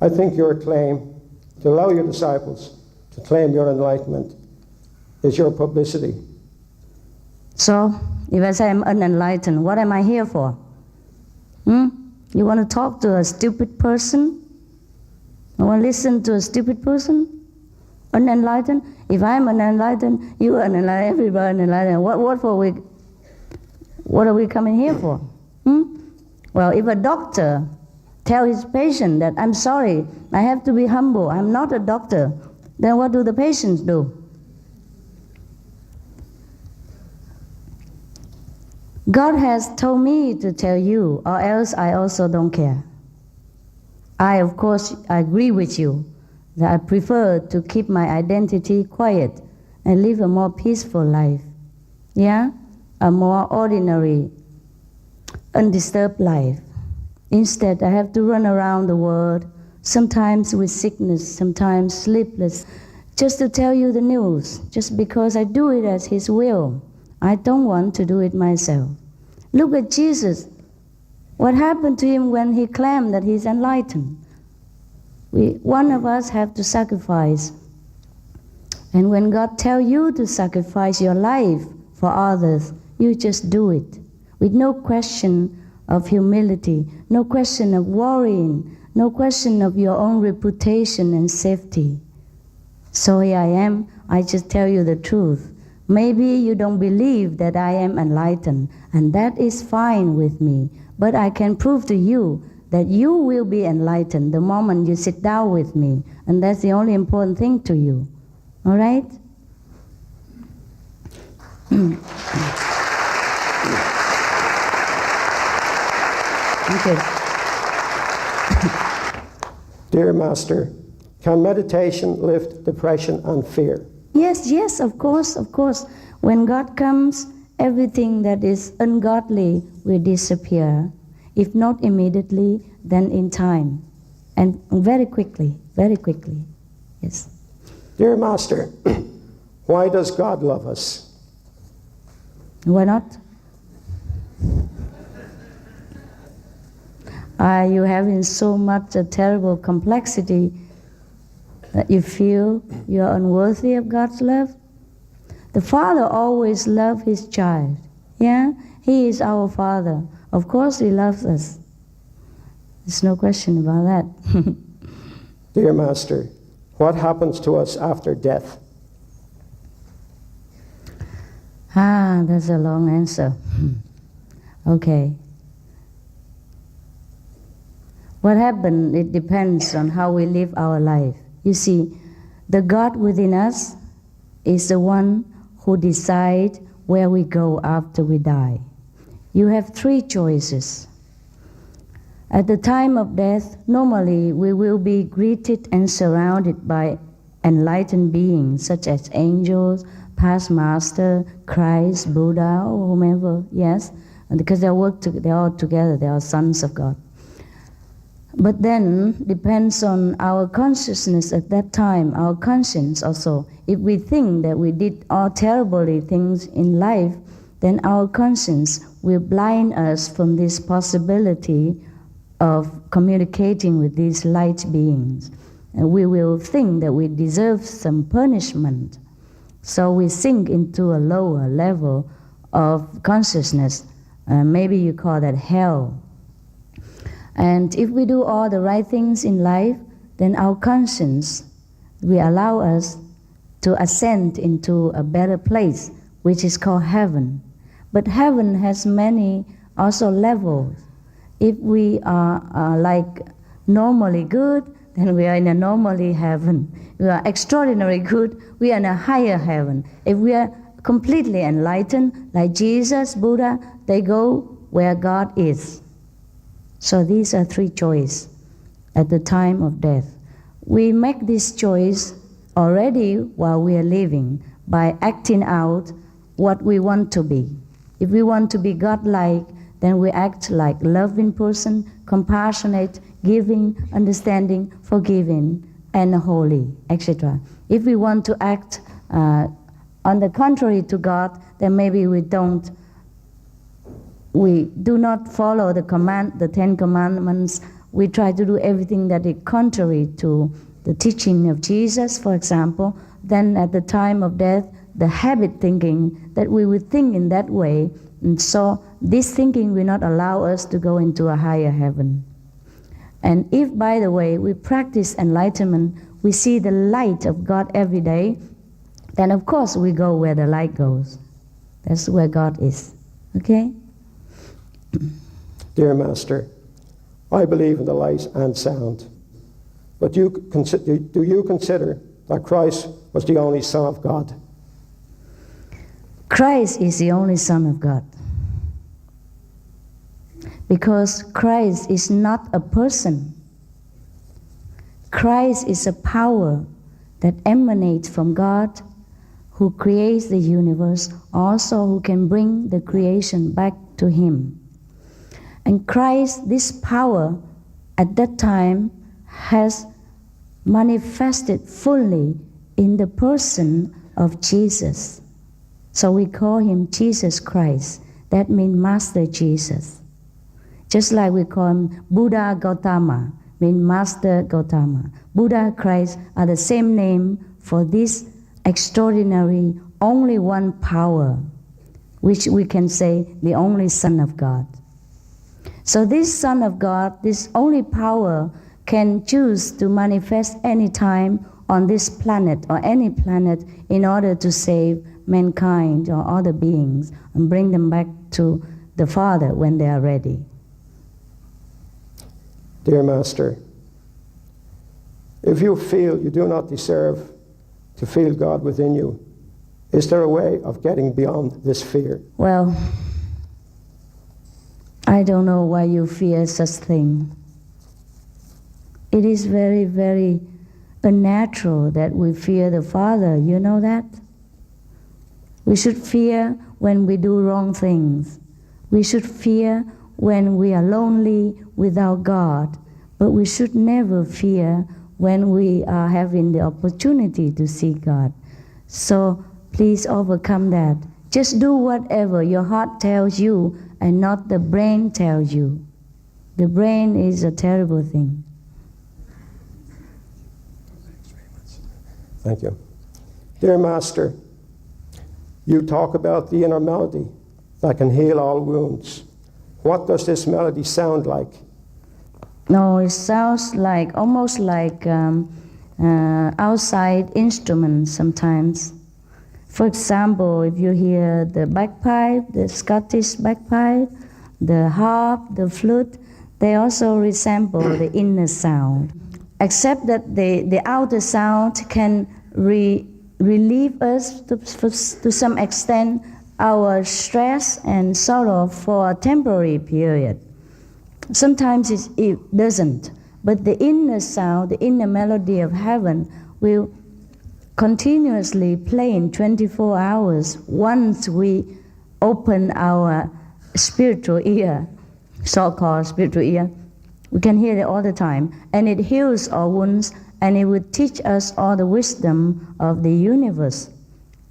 I think your claim to allow your disciples to claim your enlightenment is your publicity. So, if I say I'm unenlightened, what am I here for? You want to talk to a stupid person? You want to listen to a stupid person? Unenlightened? If I'm unenlightened, you are unenlightened, everybody unenlightened. What are we coming here for? Well, if a doctor tells his patient that, I'm sorry, I have to be humble, I'm not a doctor, then what do the patients do? God has told me to tell you, or else I also don't care. I, of course, I agree with you that I prefer to keep my identity quiet and live a more peaceful life. Yeah? A more ordinary, undisturbed life. Instead, I have to run around the world, sometimes with sickness, sometimes sleepless, just to tell you the news, just because I do it as His will. I don't want to do it myself. Look at Jesus. What happened to Him when He claimed that He's enlightened? One of us have to sacrifice. And when God tells you to sacrifice your life for others, you just do it with no question of humility, no question of worrying, no question of your own reputation and safety. So here I am, I just tell you the truth. Maybe you don't believe that I am enlightened, and that is fine with me, but I can prove to you that you will be enlightened the moment you sit down with me. And that's the only important thing to you. All right? Okay. Dear Master, can meditation lift depression and fear? Yes, of course. When God comes, everything that is ungodly will disappear. If not immediately, then in time. And very quickly. Yes. Dear Master, why does God love us? Why not? Are you having so much a terrible complexity that you feel you are unworthy of God's love? The Father always loves His child. Yeah? He is our Father. Of course He loves us. There's no question about that. Dear Master, what happens to us after death? That's a long answer. Okay. What happens, it depends on how we live our life. You see, the God within us is the one who decides where we go after we die. You have three choices. At the time of death, normally we will be greeted and surrounded by enlightened beings such as angels, past master, Christ, Buddha, or whomever, yes, and because they're all together, they are sons of God. But then, depends on our consciousness at that time, our conscience also. If we think that we did all terribly things in life, then our conscience will blind us from this possibility of communicating with these light beings. And we will think that we deserve some punishment. So we sink into a lower level of consciousness. Maybe you call that hell. And if we do all the right things in life, then our conscience will allow us to ascend into a better place, which is called heaven. But heaven has many also levels. If we are like normally good, then we are in a normally heaven. If we are extraordinary good, we are in a higher heaven. If we are completely enlightened, like Jesus, Buddha, they go where God is. So these are three choices at the time of death. We make this choice already while we are living by acting out what we want to be. If we want to be God-like, then we act like loving person, compassionate, giving, understanding, forgiving, and holy, etc. If we want to act on the contrary to God, then maybe we do not follow the 10 Commandments. We try to do everything that is contrary to the teaching of Jesus, for example. Then at the time of death, the habit thinking that we would think in that way, and so this thinking will not allow us to go into a higher heaven. And if, by the way, we practice enlightenment, we see the light of God every day, then of course we go where the light goes. That's where God is. Okay? Dear Master, I believe in the light and sound. But do you consider that Christ was the only Son of God? Christ is the only Son of God. Because Christ is not a person. Christ is a power that emanates from God, who creates the universe, also who can bring the creation back to Him. And Christ, this power, at that time, has manifested fully in the person of Jesus. So we call Him Jesus Christ. That means Master Jesus. Just like we call Him Buddha Gautama, means Master Gautama. Buddha, Christ are the same name for this extraordinary, only one power, which we can say the only Son of God. So this Son of God, this only power, can choose to manifest any time on this planet or any planet in order to save mankind or other beings and bring them back to the Father when they are ready. Dear Master, if you feel you do not deserve to feel God within you, is there a way of getting beyond this fear? Well, I don't know why you fear such thing. It is very, very unnatural that we fear the Father. You know that? We should fear when we do wrong things. We should fear when we are lonely without God. But we should never fear when we are having the opportunity to see God. So please overcome that. Just do whatever your heart tells you and not the brain tells you. The brain is a terrible thing. Thank you. Dear Master, you talk about the inner melody that can heal all wounds. What does this melody sound like? No, it sounds like almost like outside instruments sometimes. For example, if you hear the bagpipe, the Scottish bagpipe, the harp, the flute, they also resemble the inner sound. Except that the outer sound can relieve us to some extent our stress and sorrow for a temporary period. Sometimes it doesn't, but the inner sound, the inner melody of heaven will continuously play in 24 hours once we open our spiritual ear, so-called spiritual ear. We can hear it all the time, and it heals our wounds, and it will teach us all the wisdom of the universe.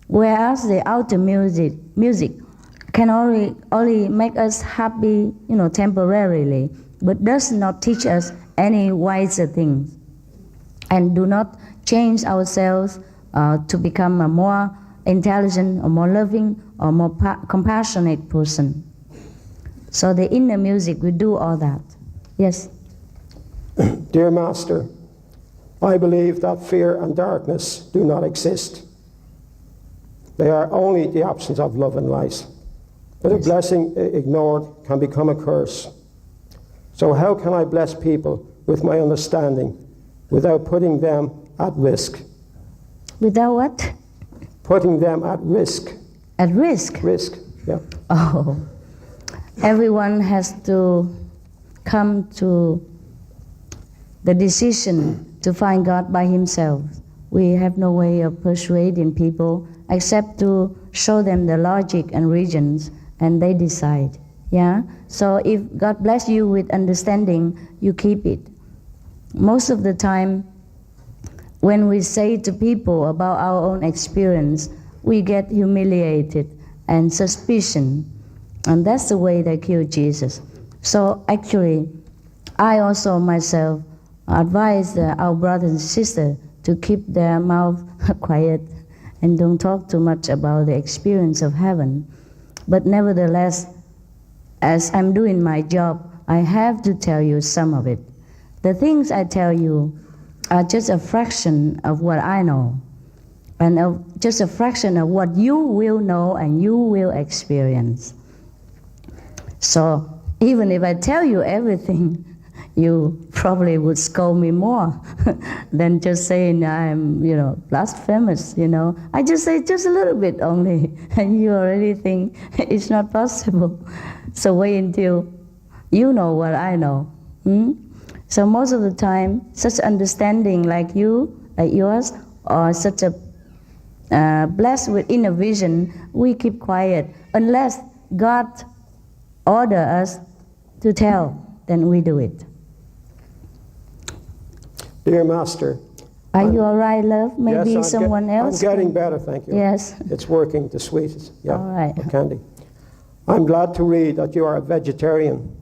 Whereas the outer music can only make us happy, temporarily, but does not teach us any wiser things, and do not change ourselves to become a more intelligent or more loving or more compassionate person. So the inner music will do all that. Yes? Dear Master, I believe that fear and darkness do not exist. They are only the absence of love and light. But a blessing ignored can become a curse. So how can I bless people with my understanding without putting them at risk? Without what? Putting them at risk. At risk? Risk, yeah. Oh. Everyone has to come to the decision to find God by himself. We have no way of persuading people except to show them the logic and reasons, and they decide. Yeah? So if God bless you with understanding, you keep it. Most of the time, when we say to people about our own experience, we get humiliated and suspicion. And that's the way they kill Jesus. So actually, I also myself advise our brothers and sisters to keep their mouth quiet and don't talk too much about the experience of heaven. But nevertheless, as I'm doing my job, I have to tell you some of it. The things I tell you are just a fraction of what I know, and just a fraction of what you will know and you will experience. So even if I tell you everything, you probably would scold me more than just saying I'm, blasphemous, I just say just a little bit only, and you already think it's not possible. So wait until you know what I know. So most of the time, such understanding like yours, or such a blessed with inner vision, we keep quiet. Unless God order us to tell, then we do it. Dear Master. Are you all right, love? Maybe yes, someone else? I'm getting better, thank you. Yes. It's working, the sweetest. Yeah, all right. Candy. I'm glad to read that you are a vegetarian.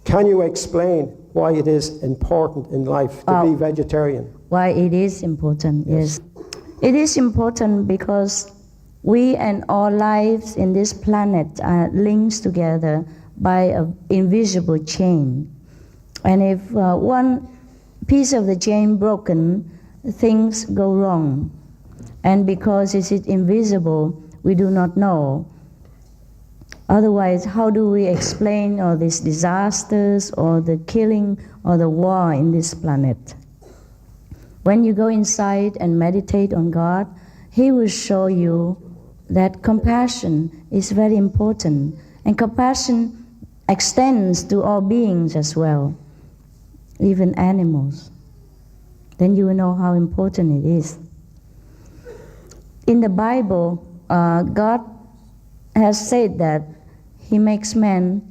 Can you explain why it is important in life to be vegetarian? Why it is important, yes. It is important because we and all lives in this planet are linked together by an invisible chain. And if one piece of the chain broken, things go wrong. And because it is invisible, we do not know. Otherwise, how do we explain all these disasters or the killing or the war in this planet? When you go inside and meditate on God, He will show you that compassion is very important. And compassion extends to all beings as well, even animals. Then you will know how important it is. In the Bible, God has said that He makes man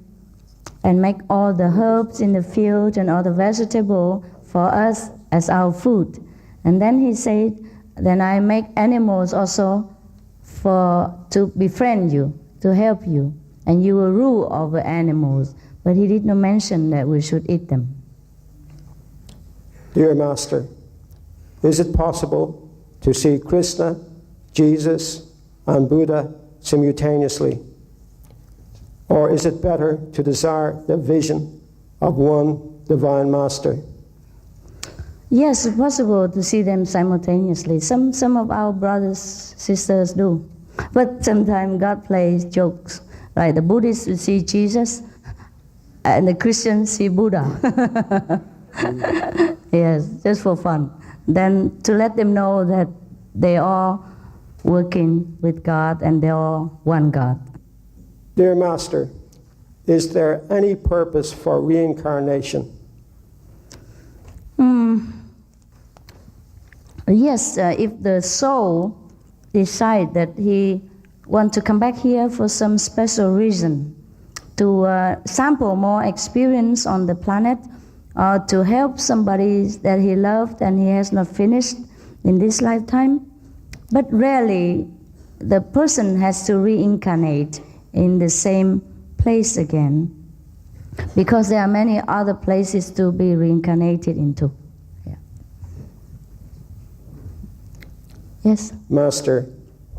and make all the herbs in the field and all the vegetable for us as our food. And then He said, then I make animals also to befriend you, to help you, and you will rule over animals. But He did not mention that we should eat them. Dear Master, is it possible to see Krishna, Jesus, and Buddha simultaneously? Or is it better to desire the vision of one Divine Master? Yes, it's possible to see them simultaneously. Some of our brothers, sisters do. But sometimes God plays jokes. Like the Buddhists will see Jesus and the Christians see Buddha. Yes, just for fun. Then to let them know that they are working with God and they are one God. Dear Master, is there any purpose for reincarnation? Yes, if the soul decide that he want to come back here for some special reason, to sample more experience on the planet, or to help somebody that he loved and he has not finished in this lifetime. But rarely the person has to reincarnate in the same place again, because there are many other places to be reincarnated into. Yeah. Yes? Master,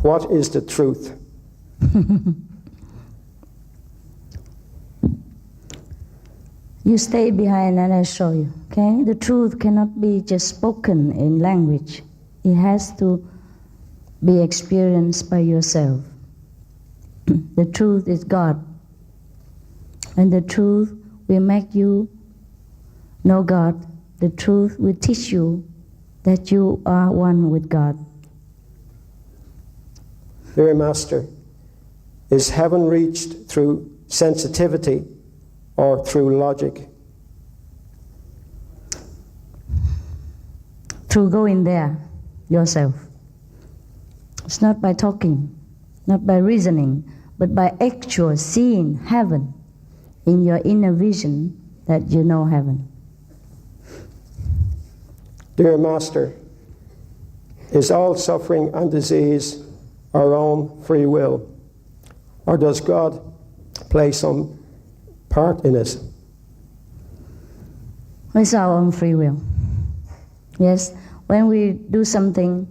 what is the truth? You stay behind and I show you, okay? The truth cannot be just spoken in language. It has to be experienced by yourself. The truth is God. And the truth will make you know God. The truth will teach you that you are one with God. Dear Master, is heaven reached through sensitivity or through logic? Through going there yourself. It's not by talking, not by reasoning, but by actual seeing heaven in your inner vision that you know heaven. Dear Master, is all suffering and disease our own free will, or does God play some part in it? It's our own free will. Yes, when we do something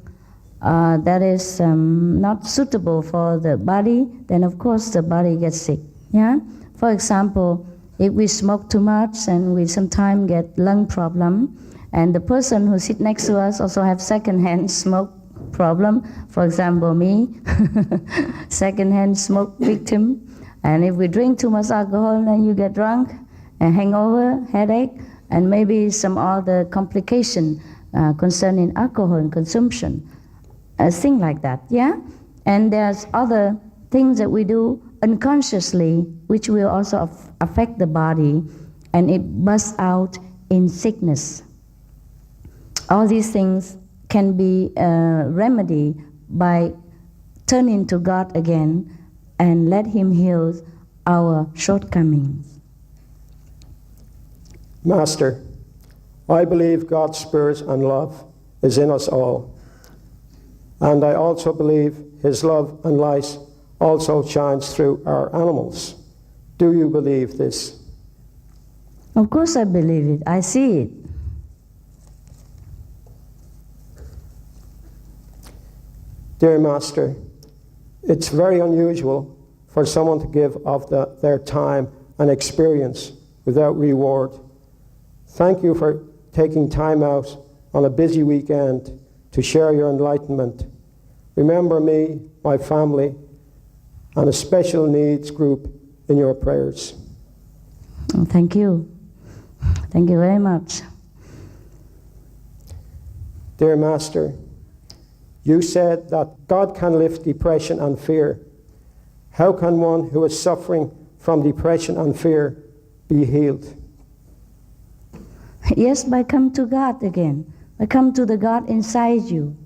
that is not suitable for the body, then of course the body gets sick. Yeah. For example, if we smoke too much and we sometimes get lung problem, and the person who sits next to us also have second-hand smoke problem. For example, me, second-hand smoke victim. And if we drink too much alcohol, then you get drunk, and hangover, headache, and maybe some other complication concerning alcohol and consumption. Things like that, yeah? And there's other things that we do unconsciously, which will also affect the body, and it bursts out in sickness. All these things can be remedied by turning to God again and let Him heal our shortcomings. Master, I believe God's Spirit and love is in us all. And I also believe His love and light also shines through our animals. Do you believe this? Of course I believe it. I see it. Dear Master, it's very unusual for someone to give of their time and experience without reward. Thank you for taking time out on a busy weekend to share your enlightenment. Remember me, my family, and a special needs group in your prayers. Thank you. Thank you very much. Dear Master, you said that God can lift depression and fear. How can one who is suffering from depression and fear be healed? Yes, by come to God again. By come to the God inside you.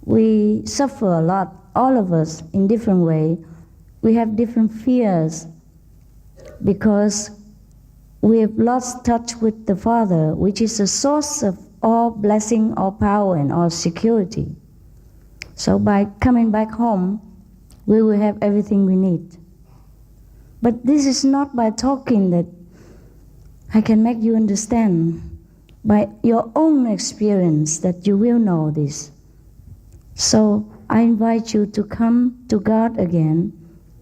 We suffer a lot, all of us, in different way. We have different fears because we have lost touch with the Father, which is the source of all blessing, all power, and all security. So by coming back home, we will have everything we need. But this is not by talking that I can make you understand. By your own experience that you will know this. So I invite you to come to God again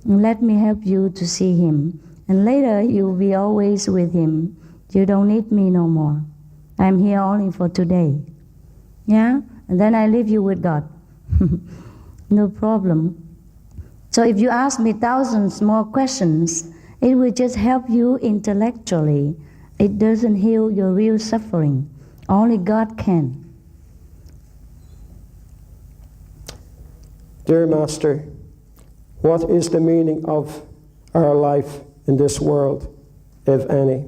and let me help you to see Him. And later you will be always with Him. You don't need me no more. I'm here only for today. Yeah? And then I leave you with God. No problem. So if you ask me thousands more questions, it will just help you intellectually. It doesn't heal your real suffering. Only God can. Dear Master, what is the meaning of our life in this world, if any?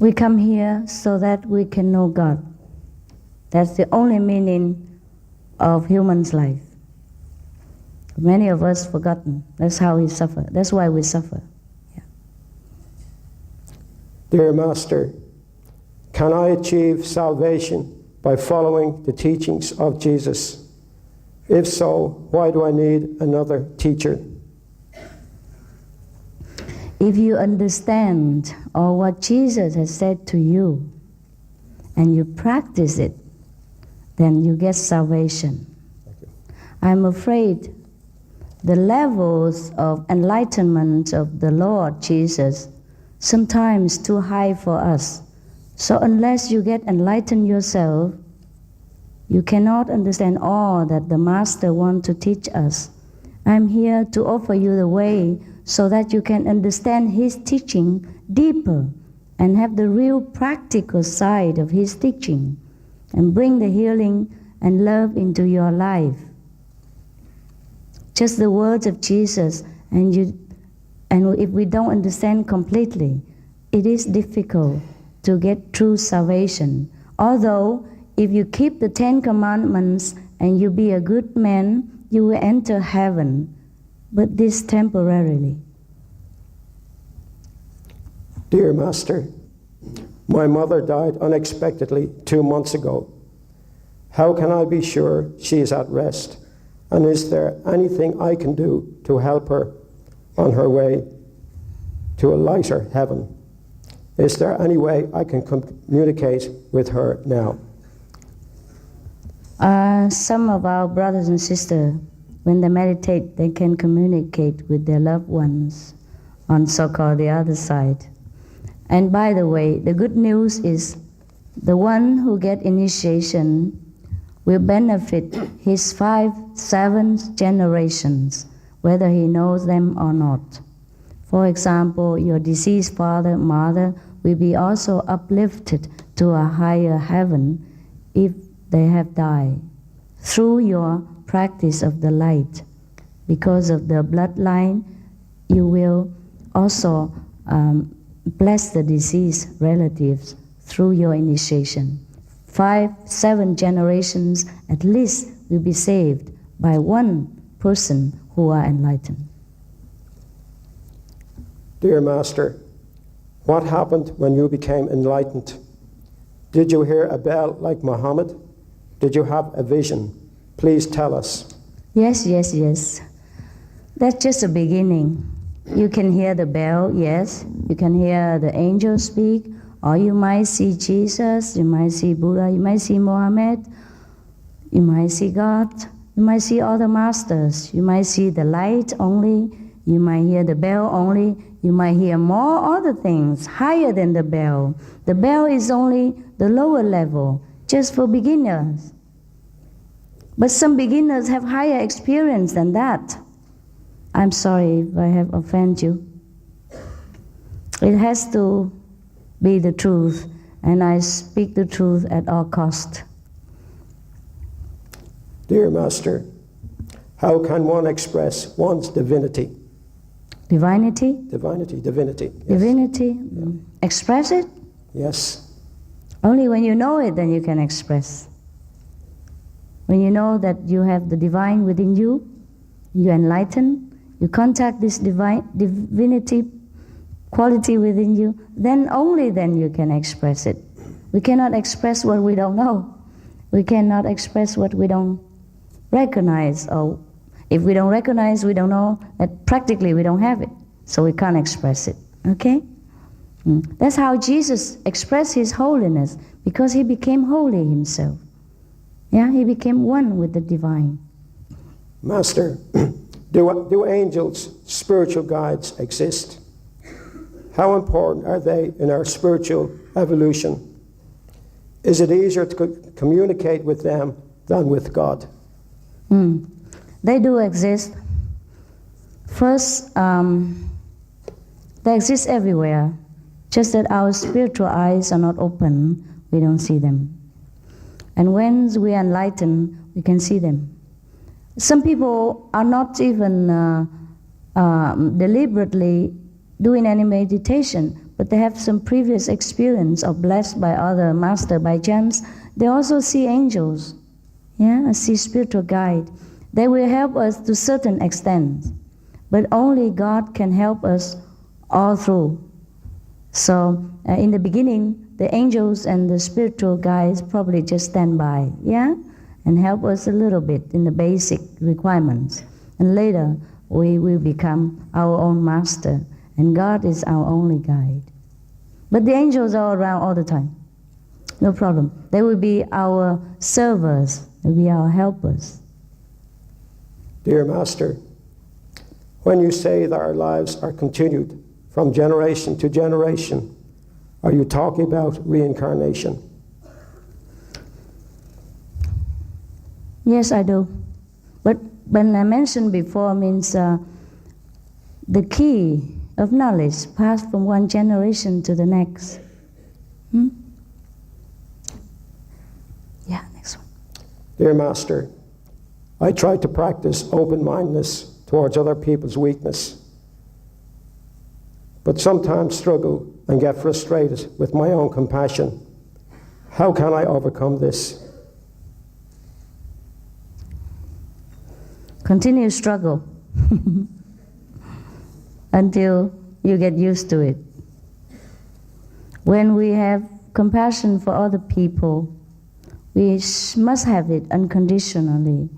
We come here so that we can know God. That's the only meaning of human's life. Many of us forgotten. That's how we suffer. That's why we suffer. Yeah. Dear Master, can I achieve salvation by following the teachings of Jesus? If so, why do I need another teacher? If you understand all what Jesus has said to you and you practice it, then you get salvation. I'm afraid the levels of enlightenment of the Lord Jesus sometimes too high for us. So unless you get enlightened yourself, you cannot understand all that the Master wants to teach us. I'm here to offer you the way so that you can understand His teaching deeper and have the real practical side of His teaching and bring the healing and love into your life. Just the words of Jesus, and if we don't understand completely, it is difficult to get true salvation. Although, if you keep the 10 Commandments and you be a good man, you will enter heaven, but this temporarily. Dear Master, my mother died unexpectedly 2 months ago. How can I be sure she is at rest? And is there anything I can do to help her on her way to a lighter heaven? Is there any way I can communicate with her now? Some of our brothers and sisters, when they meditate, they can communicate with their loved ones on so-called the other side. And by the way, the good news is the one who get initiation will benefit his 5, 7 generations, whether he knows them or not. For example, your deceased father, mother will be also uplifted to a higher heaven if they have died through your practice of the light. Because of the bloodline, you will also bless the deceased relatives through your initiation. 5, 7 generations at least will be saved by one person who are enlightened. Dear Master, what happened when you became enlightened? Did you hear a bell like Muhammad? Did you have a vision? Please tell us. Yes. That's just a beginning. You can hear the bell, yes. You can hear the angels speak, or you might see Jesus, you might see Buddha, you might see Mohammed, you might see God, you might see all the masters, you might see the light only, you might hear the bell only, you might hear more other things higher than the bell. The bell is only the lower level, just for beginners. But some beginners have higher experience than that. I'm sorry if I have offended you. It has to be the truth, and I speak the truth at all cost. Dear Master, how can one express one's divinity? Divinity? Divinity. Yes. Divinity? Express it? Yes. Only when you know it, then you can express. When you know that you have the divine within you, you enlighten, you contact this divinity quality within you, then only then you can express it. We cannot express what we don't know. We cannot express what we don't recognize. Or if we don't recognize, we don't know, that practically we don't have it. So we can't express it. Okay? That's how Jesus expressed his holiness, because he became holy himself. Yeah, he became one with the divine. Master, do angels, spiritual guides, exist? How important are they in our spiritual evolution? Is it easier to communicate with them than with God? They do exist. First, they exist everywhere. Just that our spiritual eyes are not open, we don't see them. And when we are enlightened, we can see them. Some people are not even deliberately doing any meditation, but they have some previous experience or blessed by other master by chance. They also see angels, see spiritual guide. They will help us to a certain extent, but only God can help us all through. So in the beginning, the angels and the spiritual guides probably just stand by, and help us a little bit in the basic requirements. And later, we will become our own master, and God is our only guide. But the angels are around all the time. No problem. They will be our servers. They will be our helpers. Dear Master, when you say that our lives are continued from generation to generation, are you talking about reincarnation? Yes, I do. But when I mentioned before means the key of knowledge passed from one generation to the next. Yeah, next one. Dear Master, I try to practice open-mindedness towards other people's weakness, but sometimes struggle and get frustrated with my own compassion. How can I overcome this? Continue struggle until you get used to it. When we have compassion for other people, we must have it unconditionally,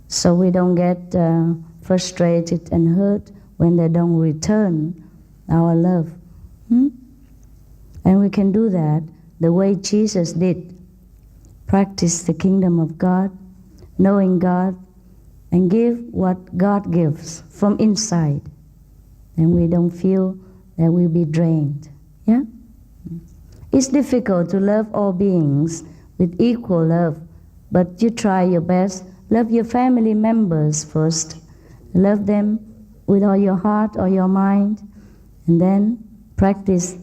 so we don't get frustrated and hurt when they don't return our love. And we can do that the way Jesus did. Practice the kingdom of God, knowing God, and give what God gives from inside. And we don't feel that we'll be drained. Yeah? It's difficult to love all beings with equal love, but you try your best. Love your family members first. Love them with all your heart or your mind, and then practice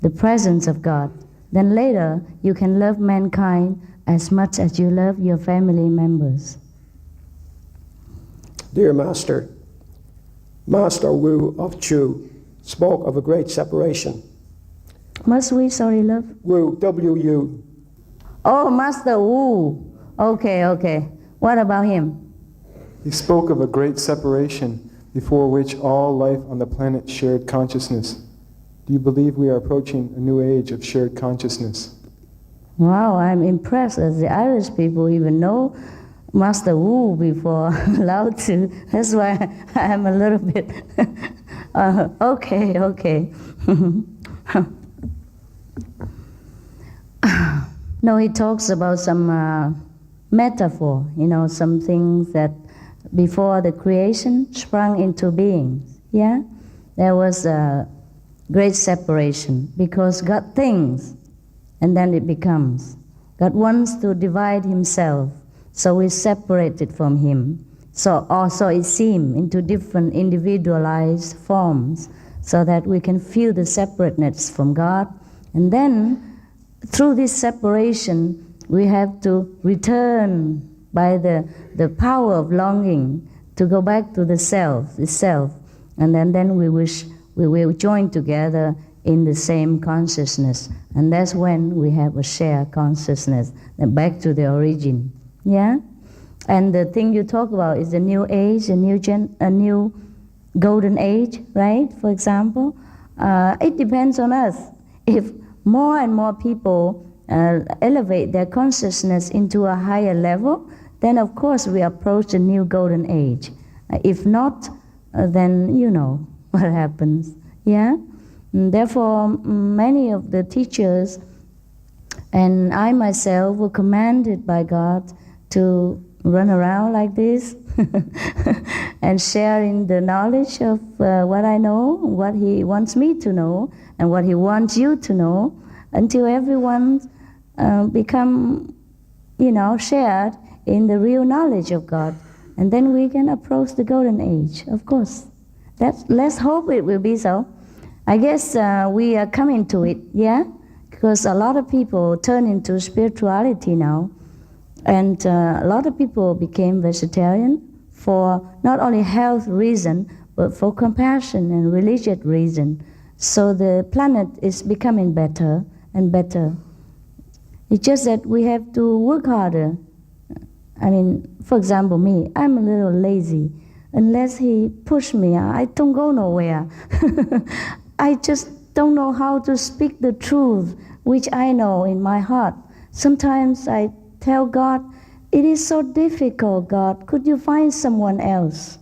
the presence of God. Then later, you can love mankind as much as you love your family members. Dear Master, Master Wu of Chu spoke of a great separation. Must we? Sorry, love? Wu, W-U. Oh, Master Wu. Okay. What about him? He spoke of a great separation before which all life on the planet shared consciousness. Do you believe we are approaching a new age of shared consciousness? Wow, I'm impressed that the Irish people even know Master Wu before Lao Tzu. That's why I'm a little bit okay. No, he talks about some metaphor, some things that before the creation sprung into being. Yeah? There was a great separation because God thinks and then it becomes. God wants to divide himself So we separated from Him. So also it seems into different individualized forms so that we can feel the separateness from God. And then through this separation, we have to return by the power of longing to go back to the self. And then we will join together in the same consciousness. And that's when we have a shared consciousness, and back to the origin. Yeah? And the thing you talk about is the new age, a new golden age, right? For example, it depends on us. If more and more people elevate their consciousness into a higher level, then of course we approach a new golden age. If not, then you know what happens. Yeah? And therefore, many of the teachers and I myself were commanded by God to run around like this and sharing the knowledge of what I know, what He wants me to know, and what He wants you to know, until everyone become, shared in the real knowledge of God. And then we can approach the golden age, of course. Let's hope it will be so. I guess we are coming to it, yeah? Because a lot of people turn into spirituality now. And a lot of people became vegetarian for not only health reason, but for compassion and religious reason. So the planet is becoming better and better. It's just that we have to work harder. I mean, for example, me, I'm a little lazy. Unless He push me, I don't go nowhere. I just don't know how to speak the truth, which I know in my heart. Sometimes I tell God, it is so difficult, God. Could you find someone else?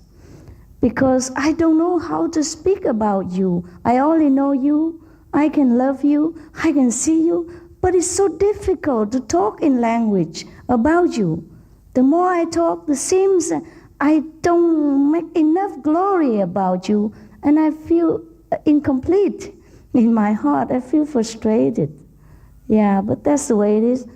Because I don't know how to speak about you. I only know you. I can love you. I can see you. But it's so difficult to talk in language about you. The more I talk, it seems I don't make enough glory about you. And I feel incomplete in my heart. I feel frustrated. Yeah, but that's the way it is.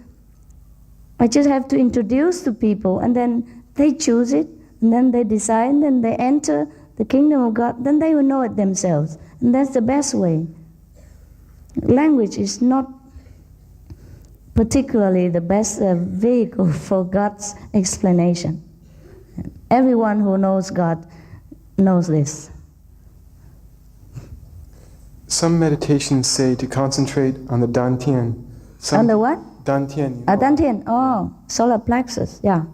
I just have to introduce to people, and then they choose it, and then they decide, and then they enter the kingdom of God, then they will know it themselves. And that's the best way. Language is not particularly the best vehicle for God's explanation. Everyone who knows God knows this. Some meditations say to concentrate on the Dantian. On the what? Dantian. Dantian, solar plexus, yeah.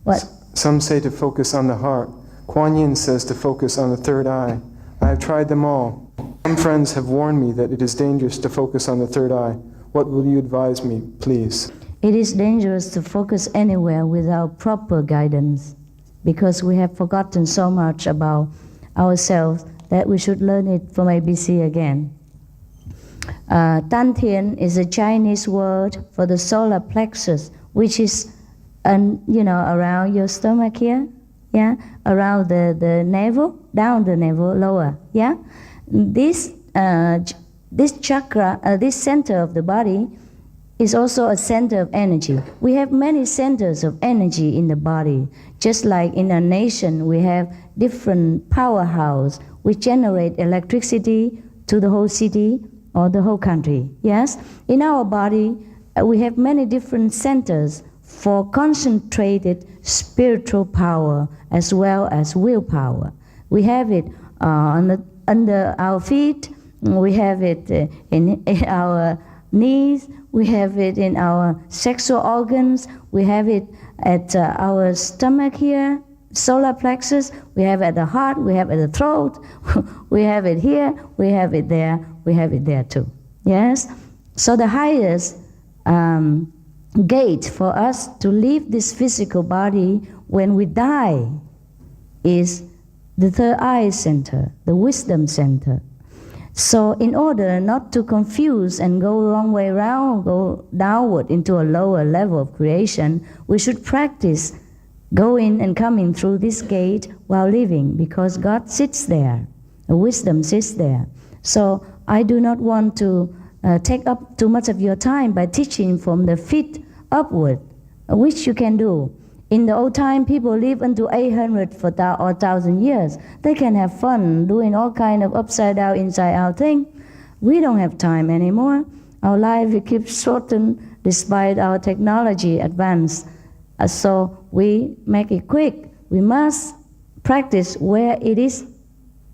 What? Some say to focus on the heart. Kuan Yin says to focus on the third eye. I have tried them all. Some friends have warned me that it is dangerous to focus on the third eye. What will you advise me, please? It is dangerous to focus anywhere without proper guidance, because we have forgotten so much about ourselves that we should learn it from ABC again. Dantian is a Chinese word for the solar plexus, which is, around your stomach here, yeah, around the navel, down the navel, lower, yeah. This chakra, this center of the body, is also a center of energy. We have many centers of energy in the body. Just like in a nation, we have different powerhouse which generate electricity to the whole city or the whole country. Yes? In our body, we have many different centers for concentrated spiritual power as well as willpower. We have it under our feet, we have it in our knees, we have it in our sexual organs, we have it at our stomach here, solar plexus, we have it at the heart, we have it at the throat, we have it here, we have it there, we have it there too. Yes? So the highest gate for us to leave this physical body when we die is the third eye center, the wisdom center. So in order not to confuse and go the wrong way around, go downward into a lower level of creation, we should practice going and coming through this gate while living, because God sits there, the wisdom sits there. So I do not want to take up too much of your time by teaching from the feet upward, which you can do. In the old time, people live until 800 or 1,000 years. They can have fun doing all kind of upside down, inside out thing. We don't have time anymore. Our life keeps shortened despite our technology advance. So we make it quick. We must practice where it is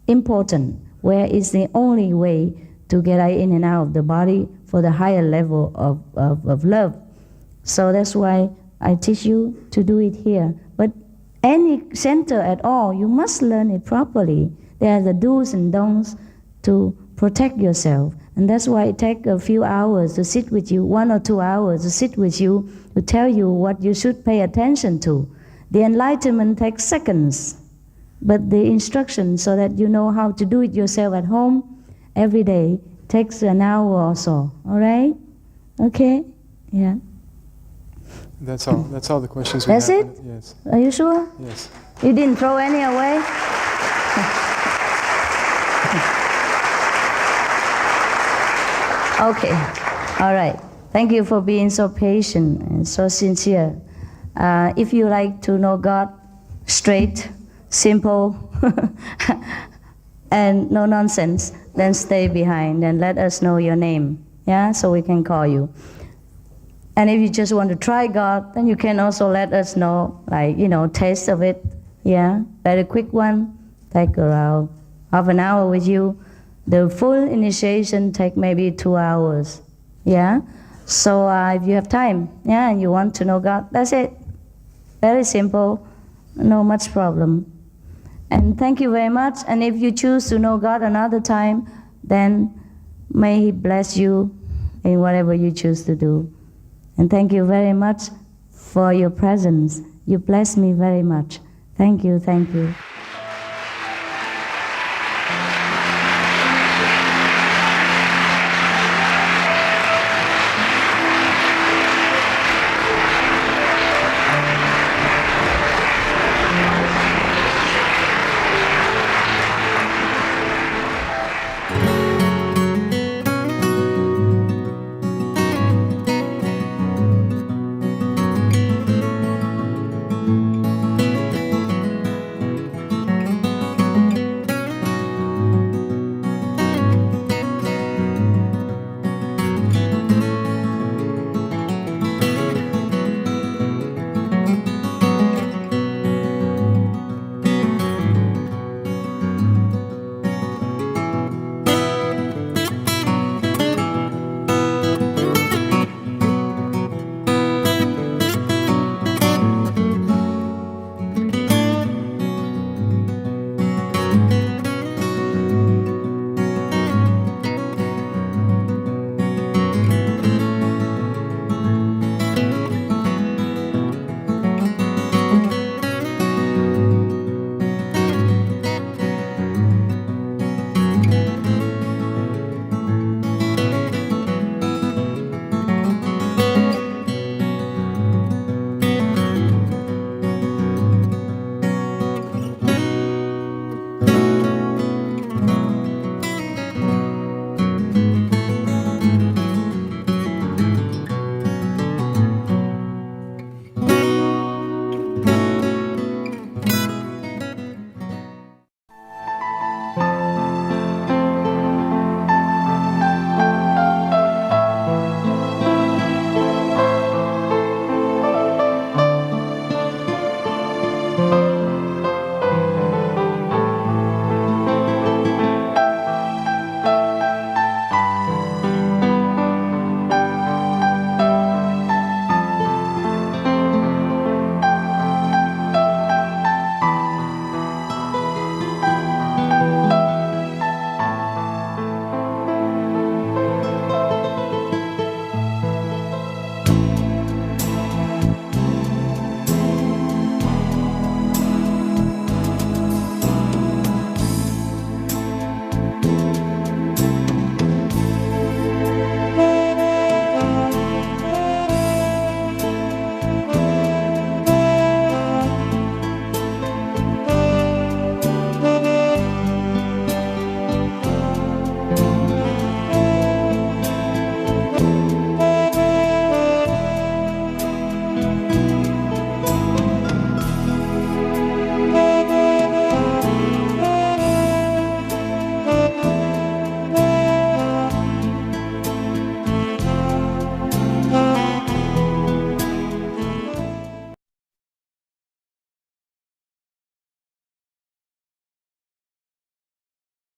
important, where it's the only way to get in and out of the body for the higher level of love. So that's why I teach you to do it here. But any center at all, you must learn it properly. There are the do's and don'ts to protect yourself. And that's why it takes a few hours to sit with you, 1 or 2 hours to sit with you, to tell you what you should pay attention to. The enlightenment takes seconds, but the instruction so that you know how to do it yourself at home every day takes an hour or so. All right? Okay? Yeah. That's all. That's all the questions we That's have. it? Yes. Are you sure? Yes. You didn't throw any away? Okay. All right. Thank you for being so patient and so sincere. If you like to know God straight, simple, and no nonsense, then stay behind and let us know your name, yeah, so we can call you. And if you just want to try God, then you can also let us know, like, taste of it, yeah, very quick one, take around half an hour with you. The full initiation take maybe 2 hours, yeah. So if you have time, yeah, and you want to know God, that's it. Very simple, no much problem. And thank you very much. And if you choose to know God another time, then may He bless you in whatever you choose to do. And thank you very much for your presence. You bless me very much. Thank you, thank you.